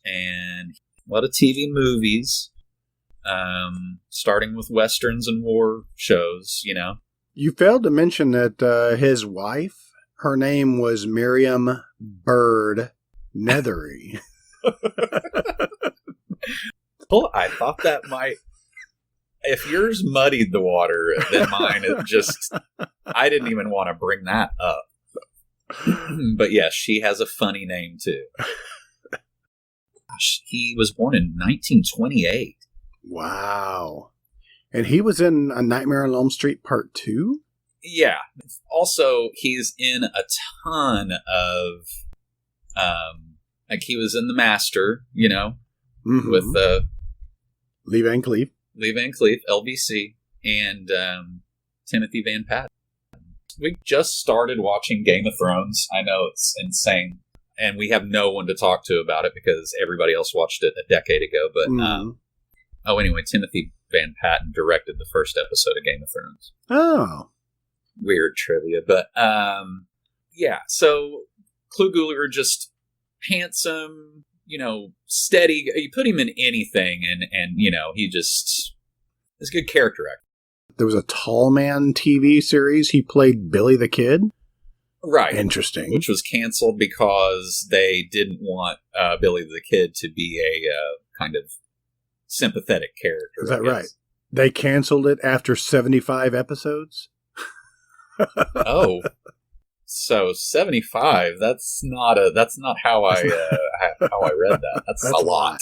And a lot of TV movies, starting with westerns and war shows, You failed to mention that his wife, her name was Miriam Bird Nethery. Well, I thought that might... If yours muddied the water, then mine it just... I didn't even want to bring that up. But yes, she has a funny name, too. Gosh, he was born in 1928. Wow. And he was in A Nightmare on Elm Street Part 2? Yeah. Also, he's in a ton of... like, he was in The Master, you know, with Lee Van Cleef. Lee Van Cleef, LVC, and Timothy Van Patten. We just started watching Game of Thrones. I know it's insane. And we have no one to talk to about it because everybody else watched it a decade ago. But, anyway, Timothy Van Patten directed the first episode of Game of Thrones. Oh. Weird trivia. But, yeah, so Clu Gulager, just handsome, you know, steady. You put him in anything and you know, he just is a good character actor. There was a Tall Man TV series. He played Billy the Kid. Right. Interesting. Which was canceled because they didn't want Billy the Kid to be a kind of sympathetic character. Is that right? They canceled it after 75 episodes? Oh. So 75, that's not how I read that. That's a lot.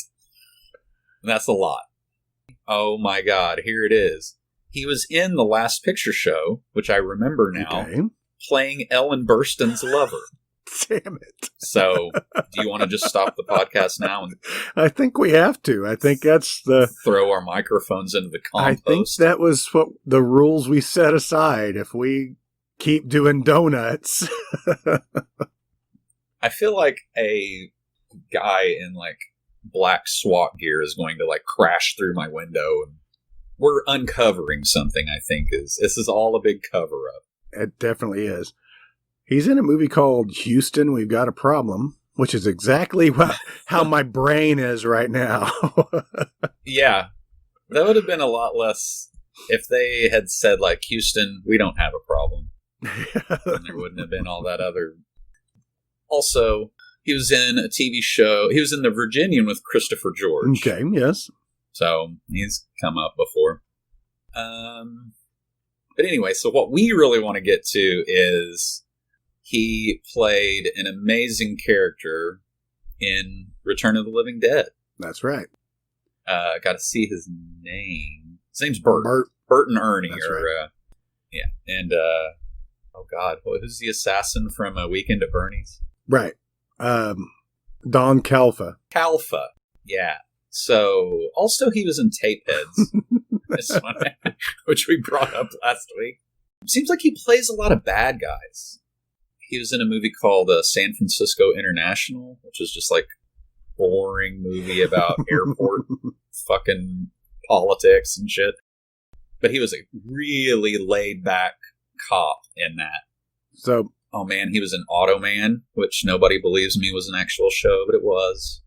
That's a lot. Oh my God, here it is. He was in The Last Picture Show, which I remember now, playing Ellen Burstyn's lover. Damn it. So, do you want to just stop the podcast now? And I think we have to. I think that's the... Throw our microphones into the compost. I think that was what the rules we set aside. If we keep doing donuts. I feel like a guy in like black SWAT gear is going to like crash through my window, and we're uncovering something. I think this is all a big cover up. It definitely is. He's in a movie called Houston, We've Got a Problem, which is exactly how my brain is right now. Yeah, that would have been a lot less if they had said like, Houston, we don't have a problem. And there wouldn't have been all that other. Also, he was in a TV show. He was in The Virginian with Christopher George. Okay, yes. So he's come up before. But anyway, so what we really want to get to is he played an amazing character in Return of the Living Dead. That's right. Got to see his name. His name's Bert. Bert and Ernie. That's right. Yeah. And, oh God, who's the assassin from Weekend at Bernie's? Right. Don Calfa. Calfa. Yeah. So, also he was in Tapeheads, this one, which we brought up last week. Seems like he plays a lot of bad guys. He was in a movie called San Francisco International, which is just like boring movie about airport fucking politics and shit. But he was a really laid back cop in that. So, oh man, he was in Automan, which nobody believes me was an actual show, but it was.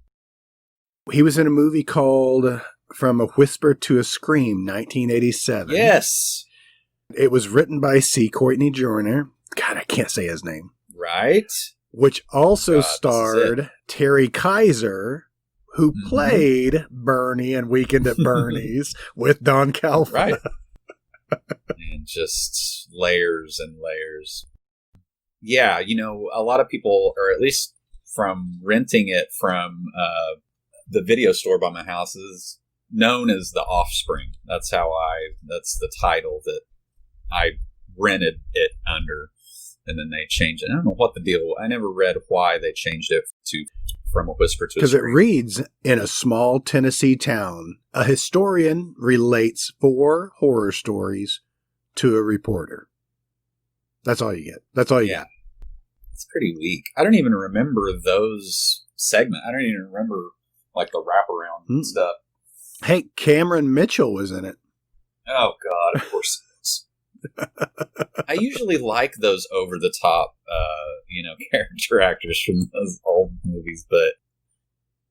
He was in a movie called From a Whisper to a Scream, 1987. Yes. It was written by C. Courtney Joyner. God, I can't say his name. Right. Which also starred Terry Kaiser, who played Bernie in Weekend at Bernie's with Don Calfa. Right. And just layers and layers. Yeah, you know, a lot of people, or at least from renting it from the video store by my house, is known as The Offspring. That's the title that I rented it under. And then they changed it. I don't know what the deal. I never read why they changed it to From a Whisper to a Scream. Because it reads, in a small Tennessee town, a historian relates 4 horror stories to a reporter. That's all you get. That's all you get. It's pretty weak. I don't even remember those segments. I don't even remember like the wraparound and stuff. Hey, Cameron Mitchell was in it. Oh God, of course it is. I usually like those over the top, character actors from those old movies, but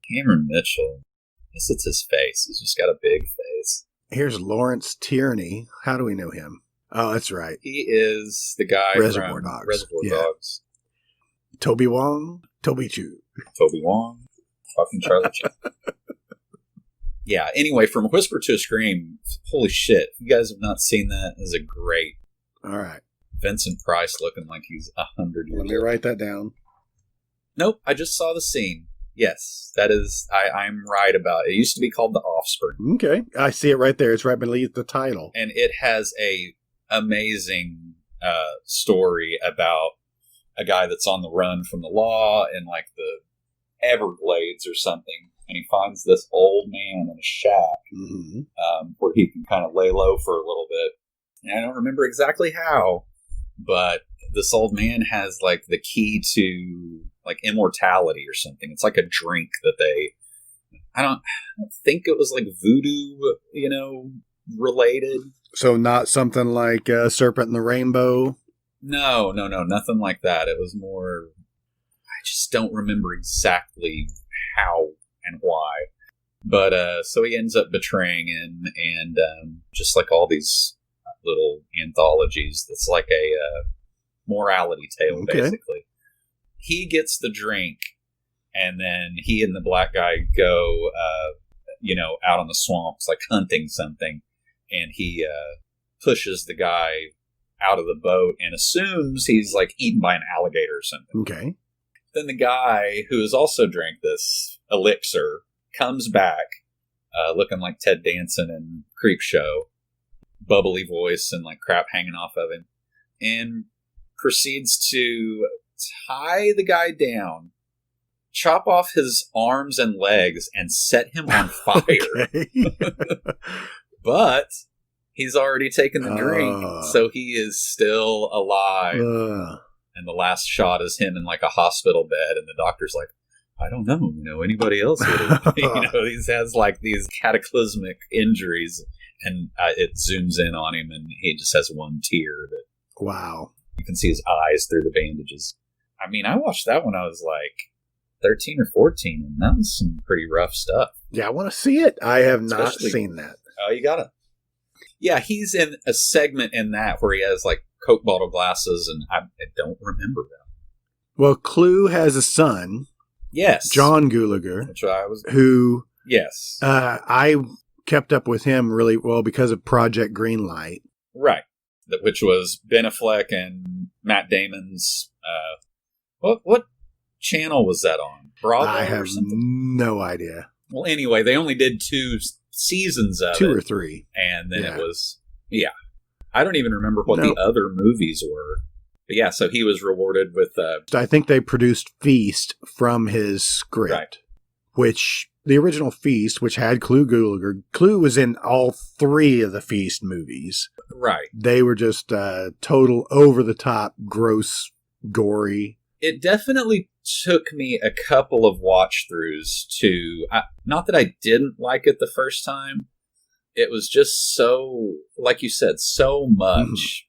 Cameron Mitchell, I guess it's his face. He's just got a big face. Here's Lawrence Tierney. How do we know him? Oh, that's right. He is the guy Reservoir from Dogs. Reservoir Yeah. Dogs. Toby Wong, Toby Chu. Toby Wong, fucking Charlie Chan. Yeah, anyway, From Whisper to a Scream, holy shit. If you guys have not seen that, it's a great All right. Vincent Price looking like he's 100 years Let me old. write that down. Nope, I just saw the scene. Yes, that is, I'm right about it. It used to be called The Offspring. Okay. I see it right there. It's right beneath the title. And it has a amazing story about a guy that's on the run from the law in like the Everglades or something. And he finds this old man in a shack where he can kind of lay low for a little bit. And I don't remember exactly how, but this old man has like the key to like immortality or something. It's like a drink that I don't think it was like voodoo, related. So not something like Serpent and the Rainbow? No, nothing like that. It was more, I just don't remember exactly how and why. But so he ends up betraying him, and just like all these little anthologies, that's like a morality tale, basically. He gets the drink, and then he and the black guy go, out on the swamps, like hunting something, and he pushes the guy out of the boat and assumes he's like eaten by an alligator or something. Okay. Then the guy who has also drank this elixir comes back, looking like Ted Danson in Creepshow, bubbly voice and like crap hanging off of him, and proceeds to tie the guy down, chop off his arms and legs, and set him on fire. But he's already taken the drink, so he is still alive. And the last shot is him in like a hospital bed, and the doctor's like, I don't know, anybody else would have, he has like these cataclysmic injuries, and it zooms in on him, and he just has one tear that wow, you can see his eyes through the bandages. I mean, I watched that when I was like 13 or 14, and that was some pretty rough stuff. Yeah, I want to see it. I have not seen that. Oh, you gotta. Yeah, he's in a segment in that where he has like Coke bottle glasses, and I don't remember that. Well, Clue has a son. Yes. John Gulager. Which I was. Who. Yes. I kept up with him really well because of Project Greenlight. Right. Which was Ben Affleck and Matt Damon's. What channel was that on? Bravo I have or something? No idea. Well, anyway, they only did 2 seasons of it. 2 or 3. And then it was, I don't even remember what the other movies were. But yeah, so he was rewarded with... I think they produced Feast from his script. Right. Which, the original Feast, which had Clue Gulager, Clue was in all 3 of the Feast movies. Right. They were just total over-the-top, gross, gory. It definitely took me a couple of watch-throughs to... not that I didn't like it the first time. It was just so, like you said, so much,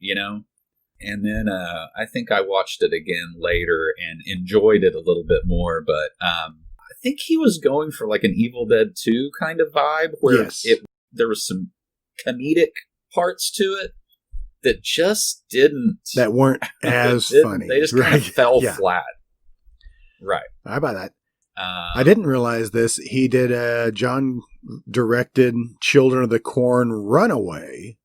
And then I think I watched it again later and enjoyed it a little bit more. But I think he was going for like an Evil Dead 2 kind of vibe where there was some comedic parts to it that just didn't... That weren't as funny. They just kind of fell flat. Right. How about that? I didn't realize this. He did John directed Children of the Corn Runaway.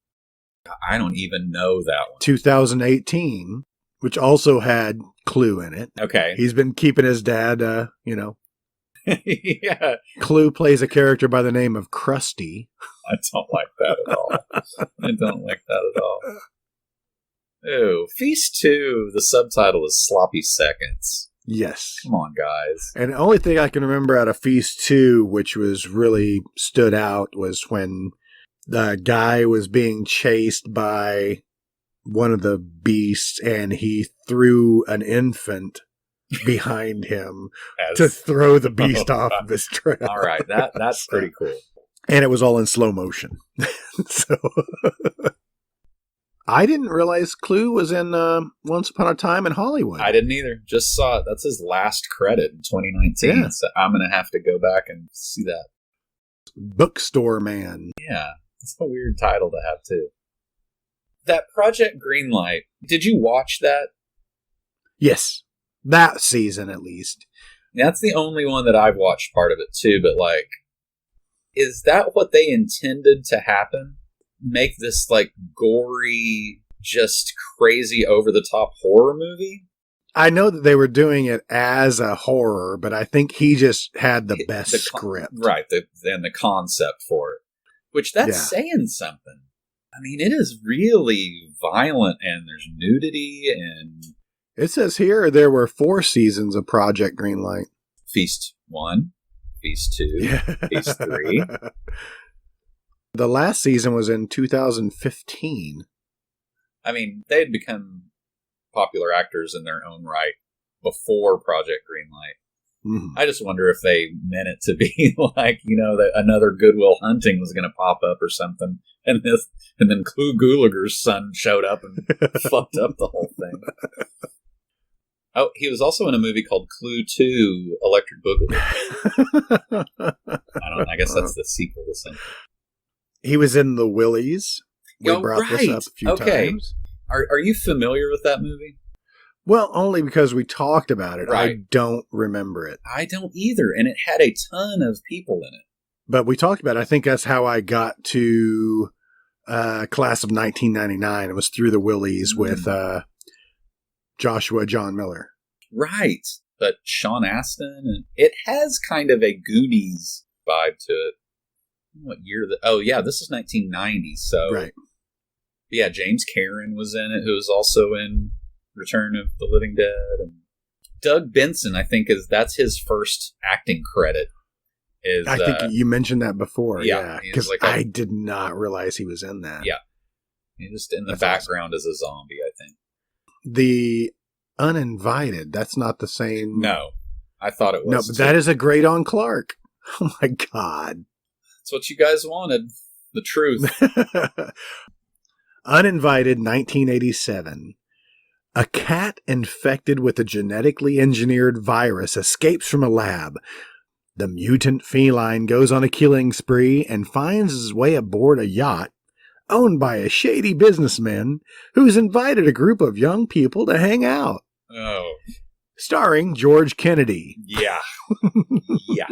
I don't even know that one. 2018, which also had Clue in it. Okay. He's been keeping his dad, Yeah. Clue plays a character by the name of Krusty. I don't like that at all. I don't like that at all. Ew. Feast 2, the subtitle is Sloppy Seconds. Yes. Come on, guys. And the only thing I can remember out of Feast 2, which was really stood out, was when the guy was being chased by one of the beasts and he threw an infant behind him to throw the beast off of his trail. All right, that's pretty cool. And it was all in slow motion. So I didn't realize Clue was in Once Upon a Time in Hollywood. I didn't either. Just saw it. That's his last credit in 2019. Yeah. So I'm going to have to go back and see that. Bookstore Man. Yeah. It's a weird title to have, too. That Project Greenlight, did you watch that? Yes. That season, at least. That's the only one that I've watched part of it, too. But, like, is that what they intended to happen? Make this, like, gory, just crazy, over-the-top horror movie? I know that they were doing it as a horror, but I think he just had the best script. Right, and the concept for it. Which, that's saying something. I mean, it is really violent, and there's nudity, and... It says here there were 4 seasons of Project Greenlight. Feast 1, Feast 2, Feast 3. The last season was in 2015. I mean, they had become popular actors in their own right before Project Greenlight. Mm-hmm. I just wonder if they meant it to be like, that another Good Will Hunting was going to pop up or something, and then Clu Gulager's son showed up and fucked up the whole thing. Oh, he was also in a movie called Clue 2: Electric Boogaloo. I guess that's the sequel to something. He was in The Willies. We brought this up a few times. Are you familiar with that movie? Well, only because we talked about it. Right. I don't remember it. I don't either, and it had a ton of people in it. But we talked about it. I think that's how I got to Class of 1999. It was through The Willies with Joshua John Miller. Right. But Sean Astin, and it has kind of a Goonies vibe to it. What year? This is 1990. So, right. Yeah, James Cameron was in it, who was also in Return of the Living Dead. And Doug Benson, I think, that's his first acting credit. I think you mentioned that before. Yeah, because like I did not realize he was in that. Yeah, he's just in the background as a zombie, I think. The Uninvited, that's not the same. No, I thought it was. No, but that is a great on Clark. Oh my God. That's what you guys wanted. The truth. Uninvited, 1987. A cat infected with a genetically engineered virus escapes from a lab. The mutant feline goes on a killing spree and finds his way aboard a yacht owned by a shady businessman who's invited a group of young people to hang out. Oh. Starring George Kennedy. Yeah. Yeah.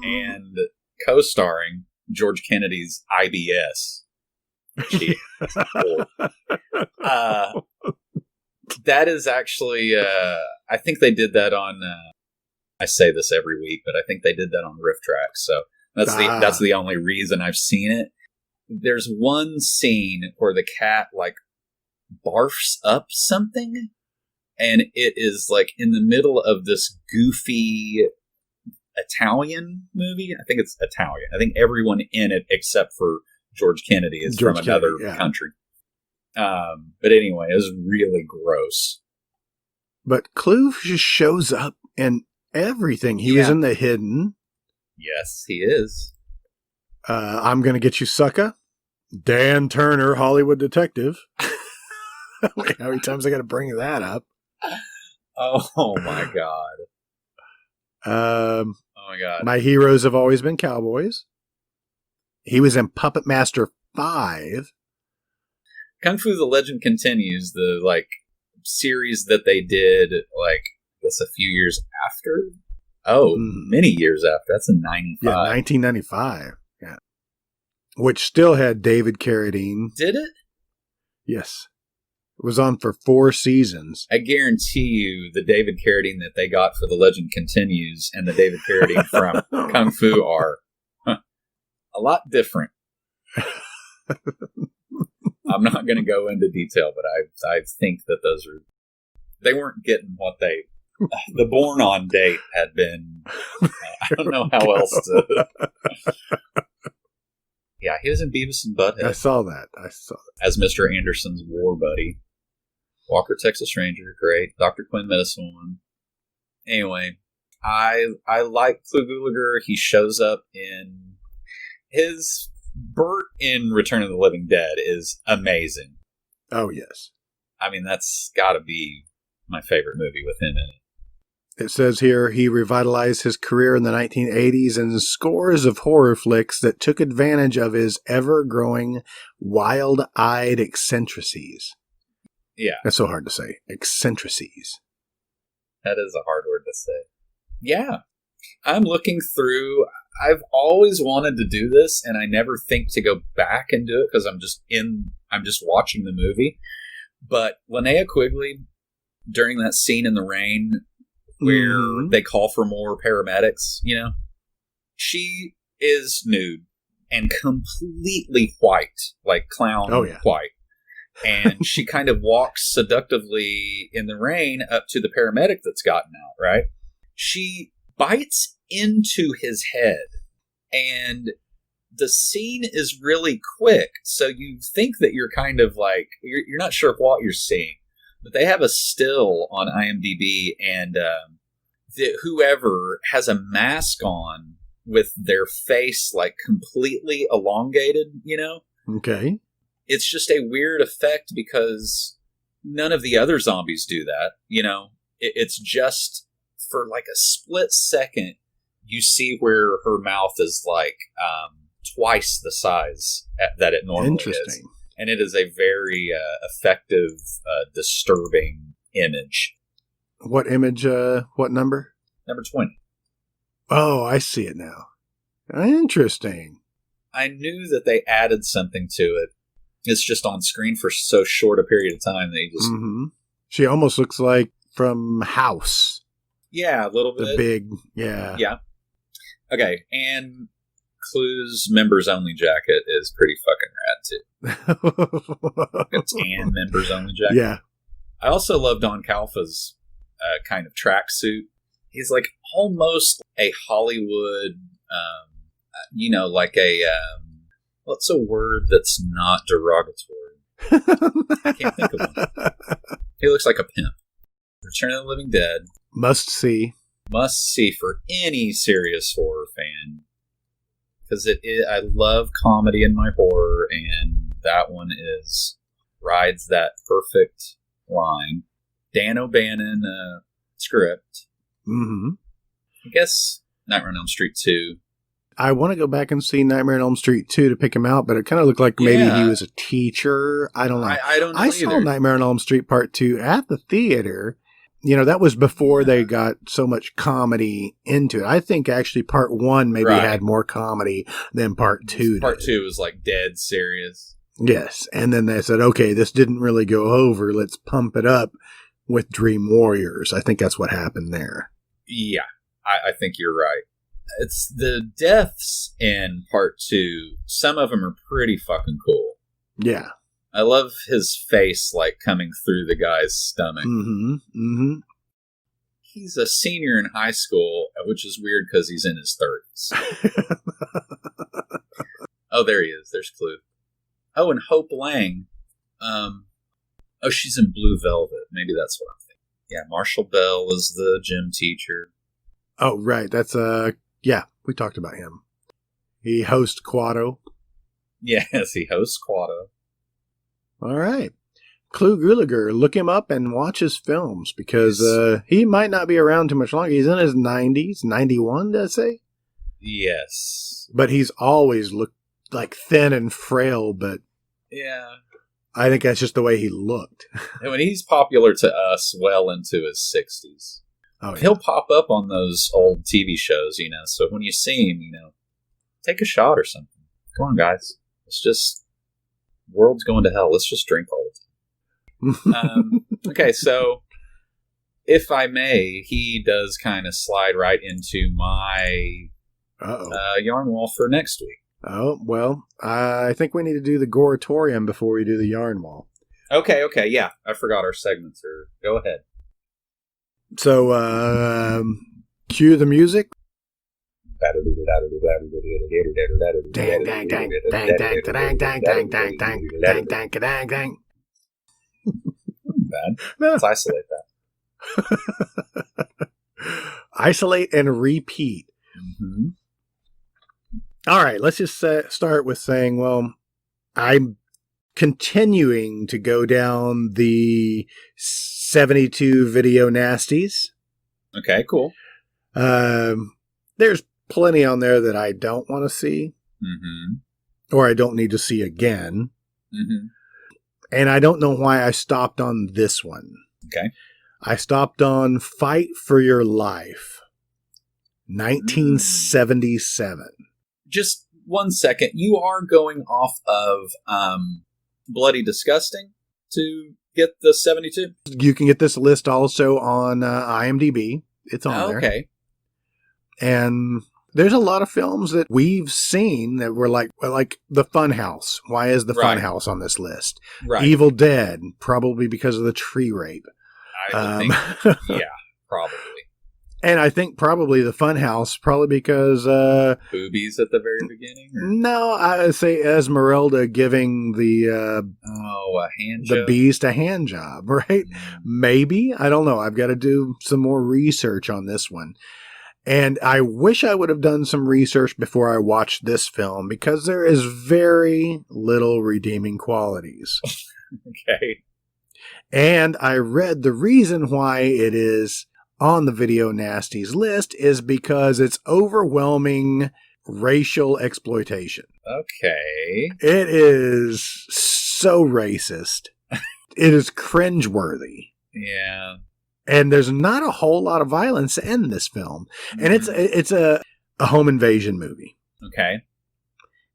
And co-starring George Kennedy's IBS. That is actually, I think they did that on, I say this every week, but I think they did that on Riff Track. So that's the only reason I've seen it. There's one scene where the cat like barfs up something, and it is like in the middle of this goofy Italian movie. I think it's Italian. I think everyone in it except for George Kennedy is from another country. But anyway, it was really gross. But Clue just shows up in everything. He was in The Hidden. Yes, he is. I'm Gonna Get You, Sucker. Dan Turner, Hollywood Detective. Wait, how many times I got to bring that up? Oh my God. Oh my God. My heroes have always been cowboys. He was in Puppet Master 5. Kung Fu: The Legend Continues, the series that they did I guess a few years after. Many years after. That's in 95. Yeah, 1995. Yeah. Which still had David Carradine. Did it? Yes. It was on for 4 seasons. I guarantee you the David Carradine that they got for The Legend Continues and the David Carradine from Kung Fu are a lot different. I'm not going to go into detail, but I think that they weren't getting what the Born On date had been. I don't know how else to. Yeah, he was in Beavis and Butthead. I saw that. As Mr. Anderson's war buddy. Walker, Texas Ranger, great. Dr. Quinn, Medicine Woman. Anyway, I like Clu Gulager. He shows up in his Bert in Return of the Living Dead is amazing. Oh, yes. I mean, that's got to be my favorite movie with him in it. It says here he revitalized his career in the 1980s in scores of horror flicks that took advantage of his ever-growing, wild-eyed eccentricities. Yeah. That's so hard to say. Eccentricities. That is a hard word to say. Yeah. I'm looking through. I've always wanted to do this, and I never think to go back and do it because I'm just watching the movie. But Linnea Quigley, during that scene in the rain where they call for more paramedics, you know, she is nude and completely white, like clown white. And she kind of walks seductively in the rain up to the paramedic that's gotten out, right? She bites into his head, and the scene is really quick, so you think that you're kind of like, you're not sure what you're seeing. But they have a still on IMDb, and whoever has a mask on with their face like completely elongated, you know? Okay. It's just a weird effect because none of the other zombies do that, you know? It's just for like a split second, you see where her mouth is like twice the size that it normally is. And it is a very effective, disturbing image. What image, what number? Number 20. Oh, I see it now. Interesting. I knew that they added something to it. It's just on screen for so short a period of time that you just... Mm-hmm. She almost looks like from House. Yeah, a little bit. The big, yeah. Yeah. Okay, and Clue's members only jacket is pretty fucking rad too. A tan members only jacket. Yeah. I also love Don Calfa's kind of tracksuit. He's like almost a Hollywood, you know, like a what's a word that's not derogatory? I can't think of one. He looks like a pimp. Return of the Living Dead. Must see for any serious horror fan. Because I love comedy in my horror, and that one rides that perfect line. Dan O'Bannon script. Mm-hmm. I guess Nightmare on Elm Street 2. I want to go back and see Nightmare on Elm Street 2 to pick him out, but it kind of looked like maybe he was a teacher. I don't know. I don't know I saw Nightmare on Elm Street Part 2 at the theater. You know, that was before they got so much comedy into it. I think actually Part 1 maybe had more comedy than Part 2 Part 2 was like dead serious. Yes. And then they said, okay, this didn't really go over. Let's pump it up with Dream Warriors. I think that's what happened there. Yeah, I think you're right. It's the deaths in Part 2. Some of them are pretty fucking cool. Yeah. I love his face, like, coming through the guy's stomach. Mm-hmm. Mm-hmm. He's a senior in high school, which is weird because he's in his 30s. Oh, there he is. There's Clue. Oh, and Hope Lang. Oh, she's in Blue Velvet. Maybe that's what I'm thinking. Yeah, Marshall Bell is the gym teacher. Oh, right. That's, yeah, we talked about him. He hosts Quado. Yes, he hosts Quado. All right. Clue Gulager, look him up and watch his films because he might not be around too much longer. He's in his 90s, 91, did I say? Yes. But he's always looked like thin and frail, but yeah, I think that's just the way he looked. And when he's popular to us well into his 60s. Oh, yeah. He'll pop up on those old TV shows, you know, so when you see him, you know, take a shot or something. Come on, guys. It's just, world's going to hell. Let's just drink all the time. Okay, so, if I may, he does kind of slide right into my yarn wall for next week. Oh, well, I think we need to do the Gore-a-torium before we do the yarn wall. Okay, yeah. I forgot our segments. Go ahead. So, cue the music. Dang, dang, dang, dang, dang, dang, dang, dang, dang, dang, dang, dang, dang, dang. Bad. Let's isolate that. Isolate and repeat. Mm-hmm. All right, let's just start with saying, well, I'm continuing to go down the 72 video nasties. Okay, cool. There's plenty on there that I don't want to see, or I don't need to see again. And I don't know why I stopped on this one. Okay. I stopped on Fight for Your Life, 1977. Just 1 second. You are going off of Bloody Disgusting to get the 72? You can get this list also on IMDb. It's on there. Okay. And there's a lot of films that we've seen that were like The Funhouse. Why is The Funhouse on this list? Right. Evil Dead, probably because of the tree rape. I would think, yeah, probably. And I think probably The Funhouse, probably because... boobies at the very beginning? Or? No, I would say Esmeralda giving the... a hand job? The beast a hand job, right? Maybe. I don't know. I've got to do some more research on this one. And I wish I would have done some research before I watched this film, because there is very little redeeming qualities. Okay. And I read the reason why it is on the Video Nasties list is because it's overwhelming racial exploitation. Okay. It is so racist. It is cringeworthy. Yeah. And there's not a whole lot of violence in this film. And it's a home invasion movie. Okay.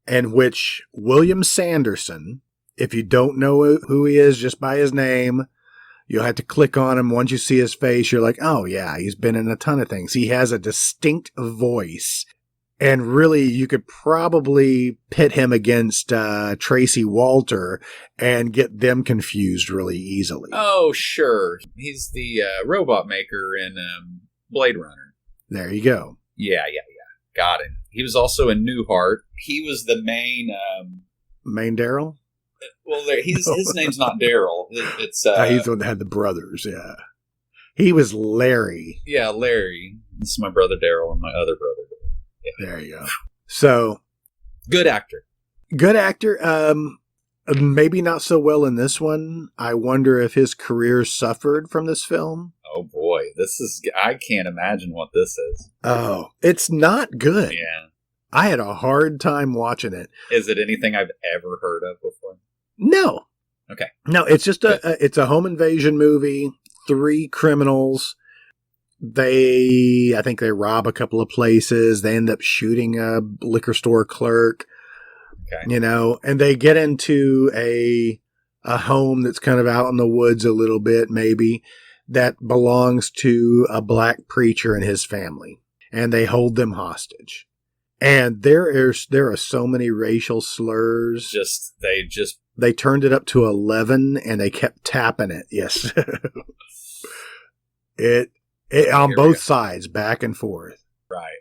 In which William Sanderson, if you don't know who he is just by his name, you'll have to click on him. Once you see his face, you're like, oh yeah, he's been in a ton of things. He has a distinct voice. And really, you could probably pit him against Tracy Walter and get them confused really easily. Oh, sure. He's the robot maker in Blade Runner. There you go. Yeah. Got him. He was also in Newhart. He was the main... Main Daryl? Well, his name's not Daryl. It's he's the one that had the brothers, yeah. He was Larry. Yeah, Larry. This is my brother Daryl and my other brother. Yeah. There you go. So, good actor. Good actor. Maybe not so well in this one. I wonder if his career suffered from this film. Oh boy, I can't imagine what this is. Oh, it's not good. Yeah. I had a hard time watching it. Is it anything I've ever heard of before? No. Okay. No, it's just it's a home invasion movie. 3 criminals. I think they rob a couple of places. They end up shooting a liquor store clerk. Okay. And they get into a home that's kind of out in the woods a little bit, maybe, that belongs to a black preacher and his family. And they hold them hostage. And there are so many racial slurs. They turned it up to 11 and they kept tapping it. Yes. It on both sides, back and forth. Right.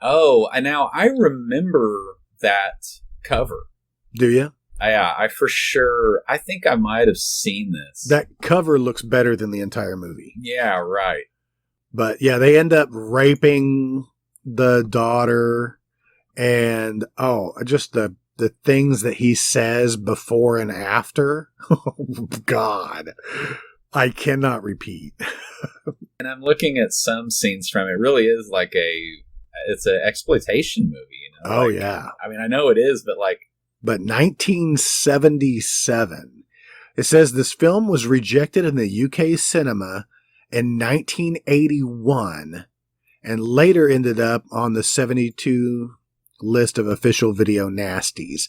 Oh, and now I remember that cover. Do you? Yeah, I for sure. I think I might have seen this. That cover looks better than the entire movie. Yeah, right. But yeah, they end up raping the daughter, and just the things that he says before and after. Oh, God. I cannot repeat. And I'm looking at some scenes from it. It really is like it's an exploitation movie, Oh, yeah. I mean, I know it is, but But 1977. It says this film was rejected in the UK cinema in 1981 and later ended up on the 72 list of official video nasties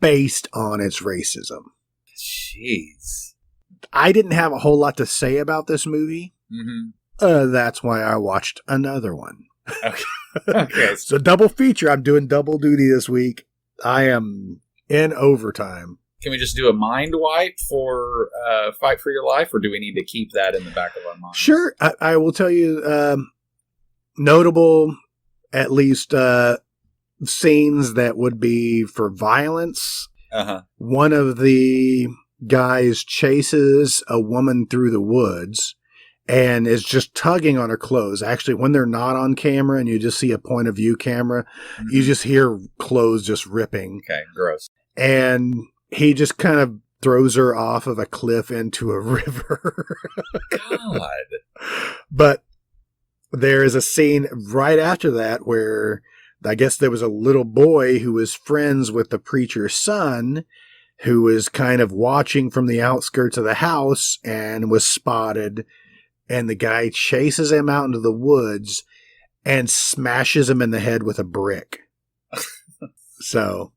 based on its racism. Jeez. I didn't have a whole lot to say about this movie. Mm-hmm. That's why I watched another one. Okay. So double feature. I'm doing double duty this week. I am in overtime. Can we just do a mind wipe for Fight for Your Life, or do we need to keep that in the back of our mind? Sure. I will tell you notable, at least, scenes that would be for violence. Uh-huh. One of the guys chases a woman through the woods and is just tugging on her clothes. Actually, when they're not on camera and you just see a point of view camera, you just hear clothes just ripping. Okay, gross. And he just kind of throws her off of a cliff into a river. God. But there is a scene right after that where I guess there was a little boy who was friends with the preacher's son who was kind of watching from the outskirts of the house and was spotted. And the guy chases him out into the woods and smashes him in the head with a brick. So,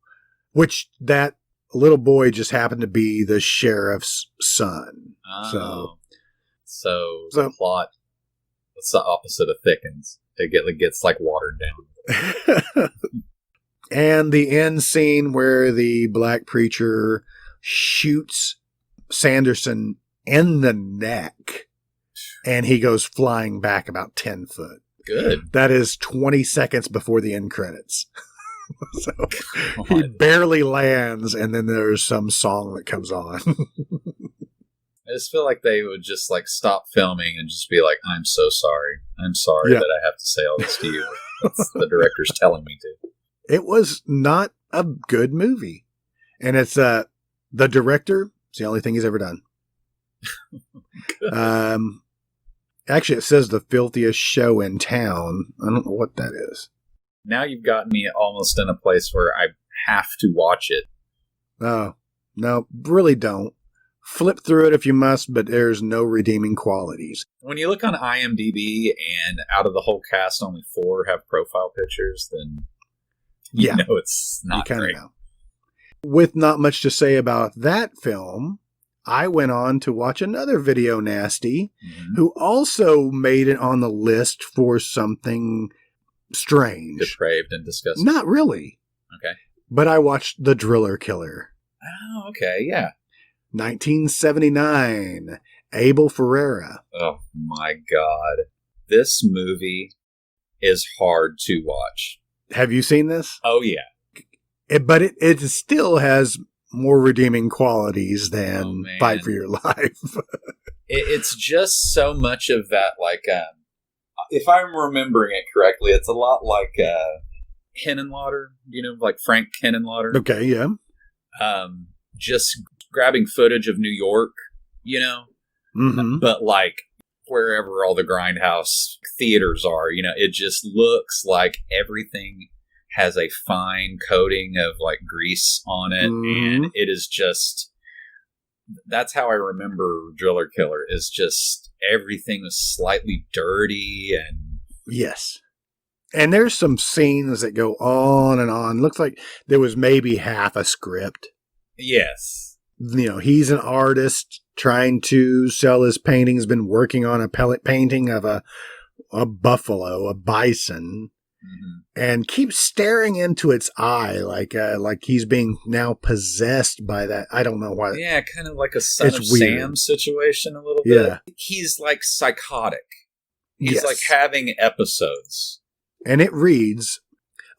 which that little boy just happened to be the sheriff's son. Oh. So the plot, it's the opposite of thickens. It gets like watered down. And the end scene where the black preacher shoots Sanderson in the neck and he goes flying back about 10 foot. Good. That is 20 seconds before the end credits. So he barely lands and then there's some song that comes on. I just feel like they would just like stop filming and just be like, I'm so sorry. I'm sorry that I have to say all this to you. That's the director's telling me to. It was not a good movie. And it's the director, it's the only thing he's ever done. Actually, it says the filthiest show in town. I don't know what that is. Now you've got me almost in a place where I have to watch it. Oh, no, really don't. Flip through it if you must, but there's no redeeming qualities. When you look on IMDb and out of the whole cast, only 4 have profile pictures, then you know it's not great. Know. With not much to say about that film, I went on to watch another video nasty who also made it on the list for something strange. Depraved and disgusting. Not really. Okay. But I watched The Driller Killer. Oh, okay, yeah. 1979. Abel Ferrara. Oh my God. This movie is hard to watch. Have you seen this? Oh, yeah. But it still has more redeeming qualities than Fight for Your Life. It's just so much of that, like, if I'm remembering it correctly, it's a lot like Henenlotter, like Frank Henenlotter. Okay, yeah. Just grabbing footage of New York, but like wherever all the grindhouse theaters are, it just looks like everything has a fine coating of like grease on it. And it is just, that's how I remember Driller Killer, is just everything was slightly dirty. And yes. And there's some scenes that go on and on. Looks like there was maybe half a script. Yes. He's an artist trying to sell his paintings, been working on a pellet painting of a buffalo, a bison, and keeps staring into its eye like he's being now possessed by that. I don't know why. Yeah, kind of like a Son of Sam situation a little bit. Yeah. He's like psychotic. He's like having episodes. And it reads,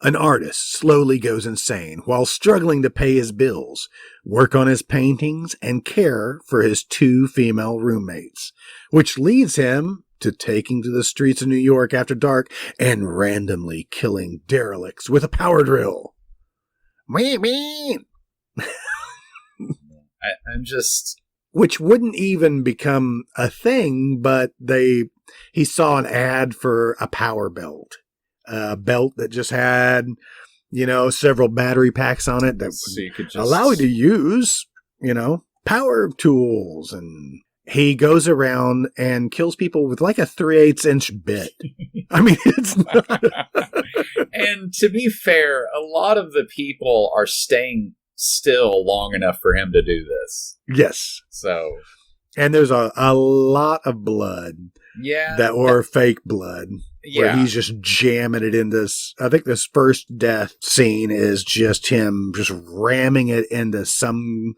an artist slowly goes insane while struggling to pay his bills, work on his paintings, and care for his 2 female roommates, which leads him to taking to the streets of New York after dark and randomly killing derelicts with a power drill. I'm just... Which wouldn't even become a thing, but he saw an ad for a power belt. A belt that just had, several battery packs on it that would allow you to use, power tools. And he goes around and kills people with like a 3/8 inch bit. I mean, it's not. And to be fair, a lot of the people are staying still long enough for him to do this. Yes. So. And there's a lot of blood. Yeah. Or fake blood. Where he's just jamming it in this. I think this first death scene is just him just ramming it into some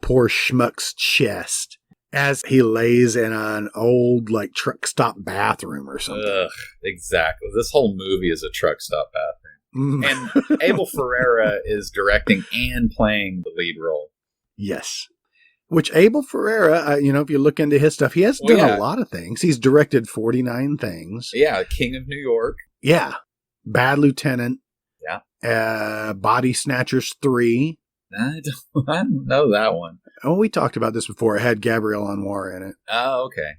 poor schmuck's chest as he lays in an old like truck stop bathroom or something. Ugh, exactly. This whole movie is a truck stop bathroom. And Abel Ferrara is directing and playing the lead role. Yes. Which Abel Ferrara, if you look into his stuff, he has done a lot of things. He's directed 49 things. Yeah, King of New York. Yeah. Bad Lieutenant. Yeah. Body Snatchers 3. I don't know that one. Oh, we talked about this before. It had Gabrielle Anwar in it. Oh, okay.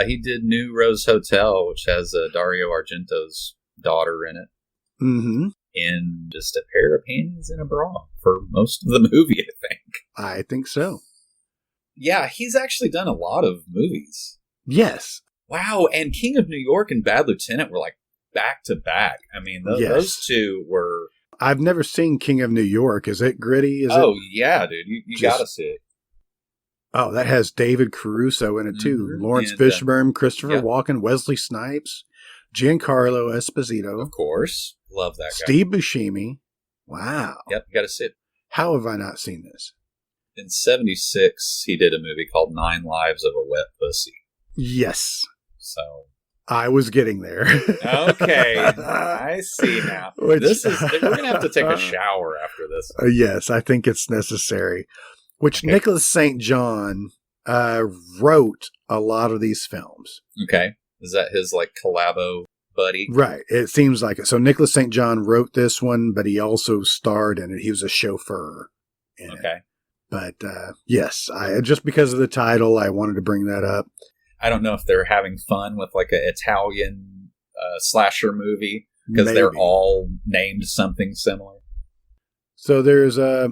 He did New Rose Hotel, which has Dario Argento's daughter in it. Mm-hmm. In just a pair of panties and a bra for most of the movie, I think. I think so. Yeah, he's actually done a lot of movies. Yes. Wow, and King of New York and Bad Lieutenant were like back to back. I mean, those two were... I've never seen King of New York. Is it gritty? Yeah, dude. You gotta see it. Oh, that has David Caruso in it, too. Mm-hmm. Lawrence And, Fishburne, Christopher Walken, Wesley Snipes, Giancarlo Esposito. Of course. Love that guy. Steve Buscemi. Wow. Yep, you gotta see it. How have I not seen this? In 76, he did a movie called 9 Lives of a Wet Pussy. Yes. So... I was getting there. Okay. I see now. We're going to have to take a shower after this. Yes, I think it's necessary. Which Nicholas St. John wrote a lot of these films. Okay. Is that his like collabo buddy? Right. It seems like it. So Nicholas St. John wrote this one, but he also starred in it. He was a chauffeur in it. But yes, just because of the title, I wanted to bring that up. I don't know if they're having fun with like an Italian slasher movie because they're all named something similar. So there's a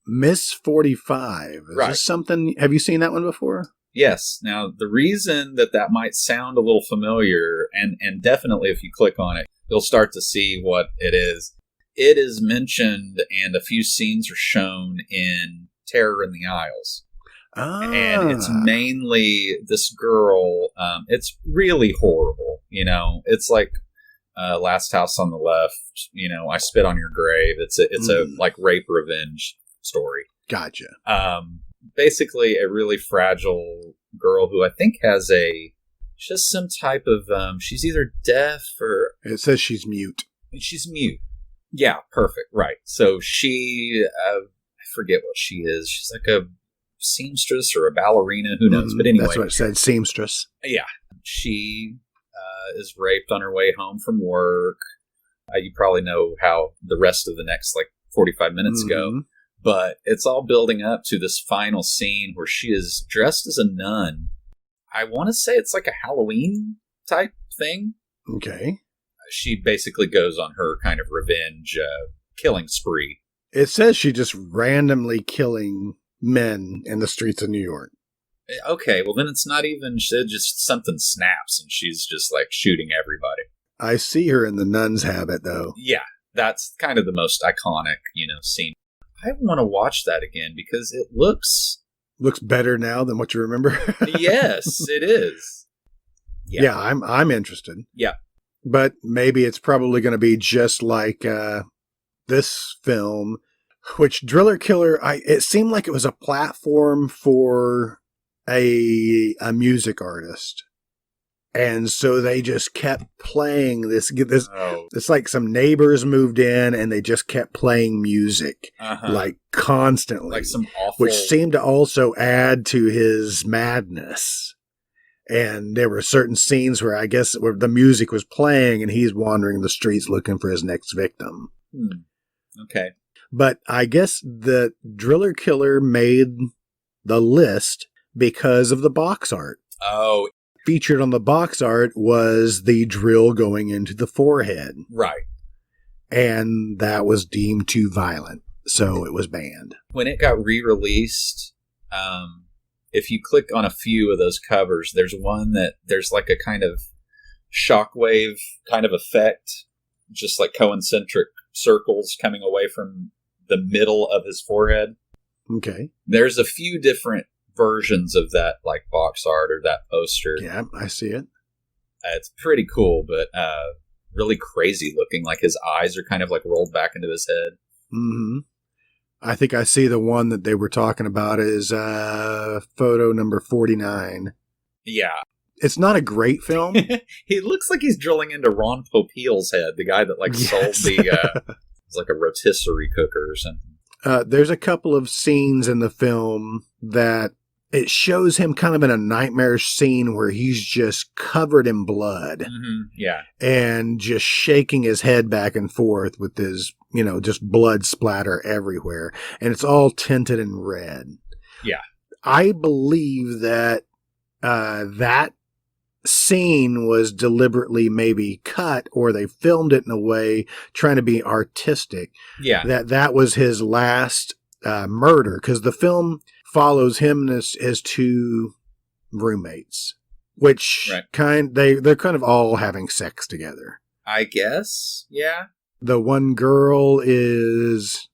Miss 45. Is right. this something? Have you seen that one before? Yes. Now, the reason that might sound a little familiar, and definitely if you click on it, you'll start to see what it is. It is mentioned and a few scenes are shown in Terror in the Isles. And it's mainly this girl. It's really horrible. You know, it's like Last House on the Left. You know, I Spit on Your Grave. It's a like rape revenge story. Gotcha. Basically, a really fragile girl who I think has just some type of she's either deaf or it says she's mute. She's mute. Yeah, perfect. Right. So she, I forget what she is. She's like a seamstress or a ballerina, who knows, but anyway, that's what it said, seamstress. Yeah, she is raped on her way home from work. You probably know how the rest of the next like 45 minutes go, but it's all building up to this final scene where she is dressed as a nun. I want to say it's like a Halloween type thing. Okay. She basically goes on her kind of revenge killing spree. It says she just randomly killing men in the streets of New York. Okay, well then it's not even, just something snaps and she's just like shooting everybody. I see her in the nun's habit though. Yeah, that's kind of the most iconic, scene. I want to watch that again because it looks better now than what you remember. Yes, it is. Yeah, I'm interested. Yeah. But maybe it's probably going to be just like this film, which Driller Killer, it seemed like it was a platform for a music artist. And so they just kept playing this. It's like some neighbors moved in and they just kept playing music like constantly. Like some awful... Which seemed to also add to his madness. And there were certain scenes where I guess where the music was playing and he's wandering the streets looking for his next victim. Okay. But I guess the Driller Killer made the list because of the box art. Oh. Featured on the box art was the drill going into the forehead. Right. And that was deemed too violent, so it was banned. When it got re-released, if you click on a few of those covers, there's one that there's like a kind of shockwave kind of effect, just like concentric circles coming away from the middle of his forehead. Okay. There's a few different versions of that, like box art or that poster. Yeah, I see it. It's pretty cool, but really crazy looking. Like his eyes are kind of like rolled back into his head. Mm-hmm. I think I see the one that they were talking about is photo number 49. Yeah. It's not a great film. He looks like he's drilling into Ron Popeil's head, the guy that sold the it's like a rotisserie cooker or something. There's a couple of scenes in the film that it shows him kind of in a nightmarish scene where he's just covered in blood. Mm-hmm. Yeah. And just shaking his head back and forth with his, just blood splatter everywhere. And it's all tinted in red. Yeah. I believe that that scene was deliberately maybe cut, or they filmed it in a way trying to be artistic. Yeah. That was his last murder, because the film follows him and his two roommates, which they're kind of all having sex together. I guess. Yeah. The one girl is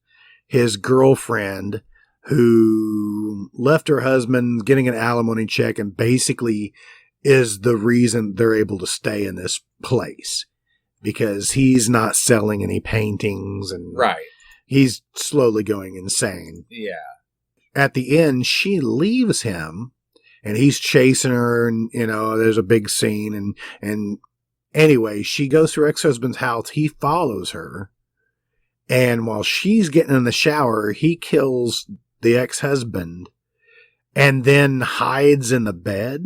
his girlfriend who left her husband getting an alimony check and basically is the reason they're able to stay in this place, because he's not selling any paintings and he's slowly going insane. Yeah. At the end, she leaves him and he's chasing her, and, you know, there's a big scene, and anyway, she goes to her ex-husband's house. He follows her, and while she's getting in the shower, he kills the ex-husband and then hides in the bed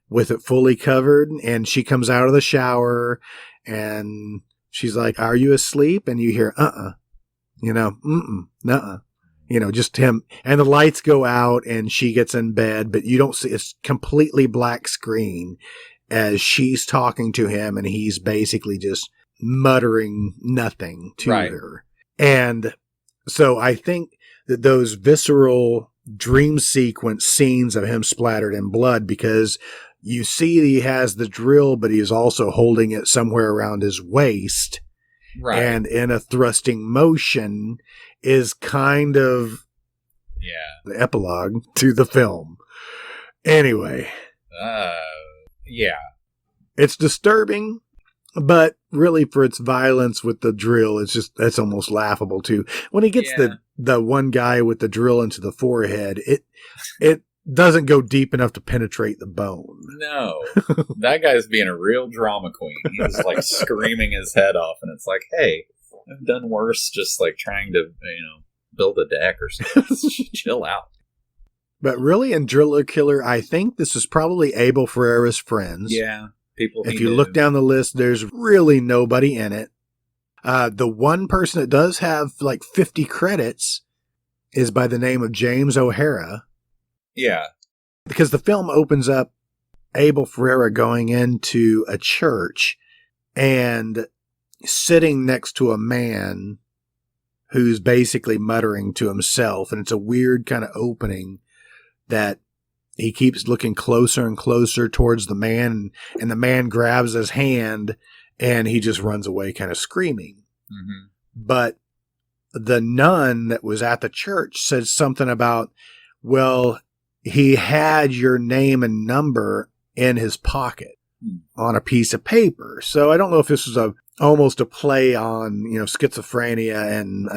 with it fully covered. And she comes out of the shower and she's like, "Are you asleep?" And you hear, you know, nuh-uh. You know, just him. And the lights go out and she gets in bed, but you don't see, it's completely black screen as she's talking to him, and he's basically just muttering nothing to her. And so I think that those visceral dream sequence scenes of him splattered in blood, because you see he has the drill, but he's also holding it somewhere around his waist. And in a thrusting motion is kind of the epilogue to the film. Anyway. It's disturbing, but really for its violence with the drill, it's almost laughable too. When he gets the one guy with the drill into the forehead, it doesn't go deep enough to penetrate the bone. No. That guy's being a real drama queen. He's like screaming his head off, and it's like, hey, I've done worse just like trying to, you know, build a deck or something. Chill out. But really, in Driller Killer, I think this is probably Abel Ferreira's friends. Yeah. People. If you look down the list, there's really nobody in it. The one person that does have like 50 credits is by the name of James O'Hara. Yeah. Because the film opens up Abel Ferreira going into a church and sitting next to a man who's basically muttering to himself. And it's a weird kind of opening that he keeps looking closer and closer towards the man, and the man grabs his hand and he just runs away kind of screaming. Mm-hmm. But the nun that was at the church said something about, well, he had your name and number in his pocket on a piece of paper. So I don't know if this was almost a play on, you know, schizophrenia and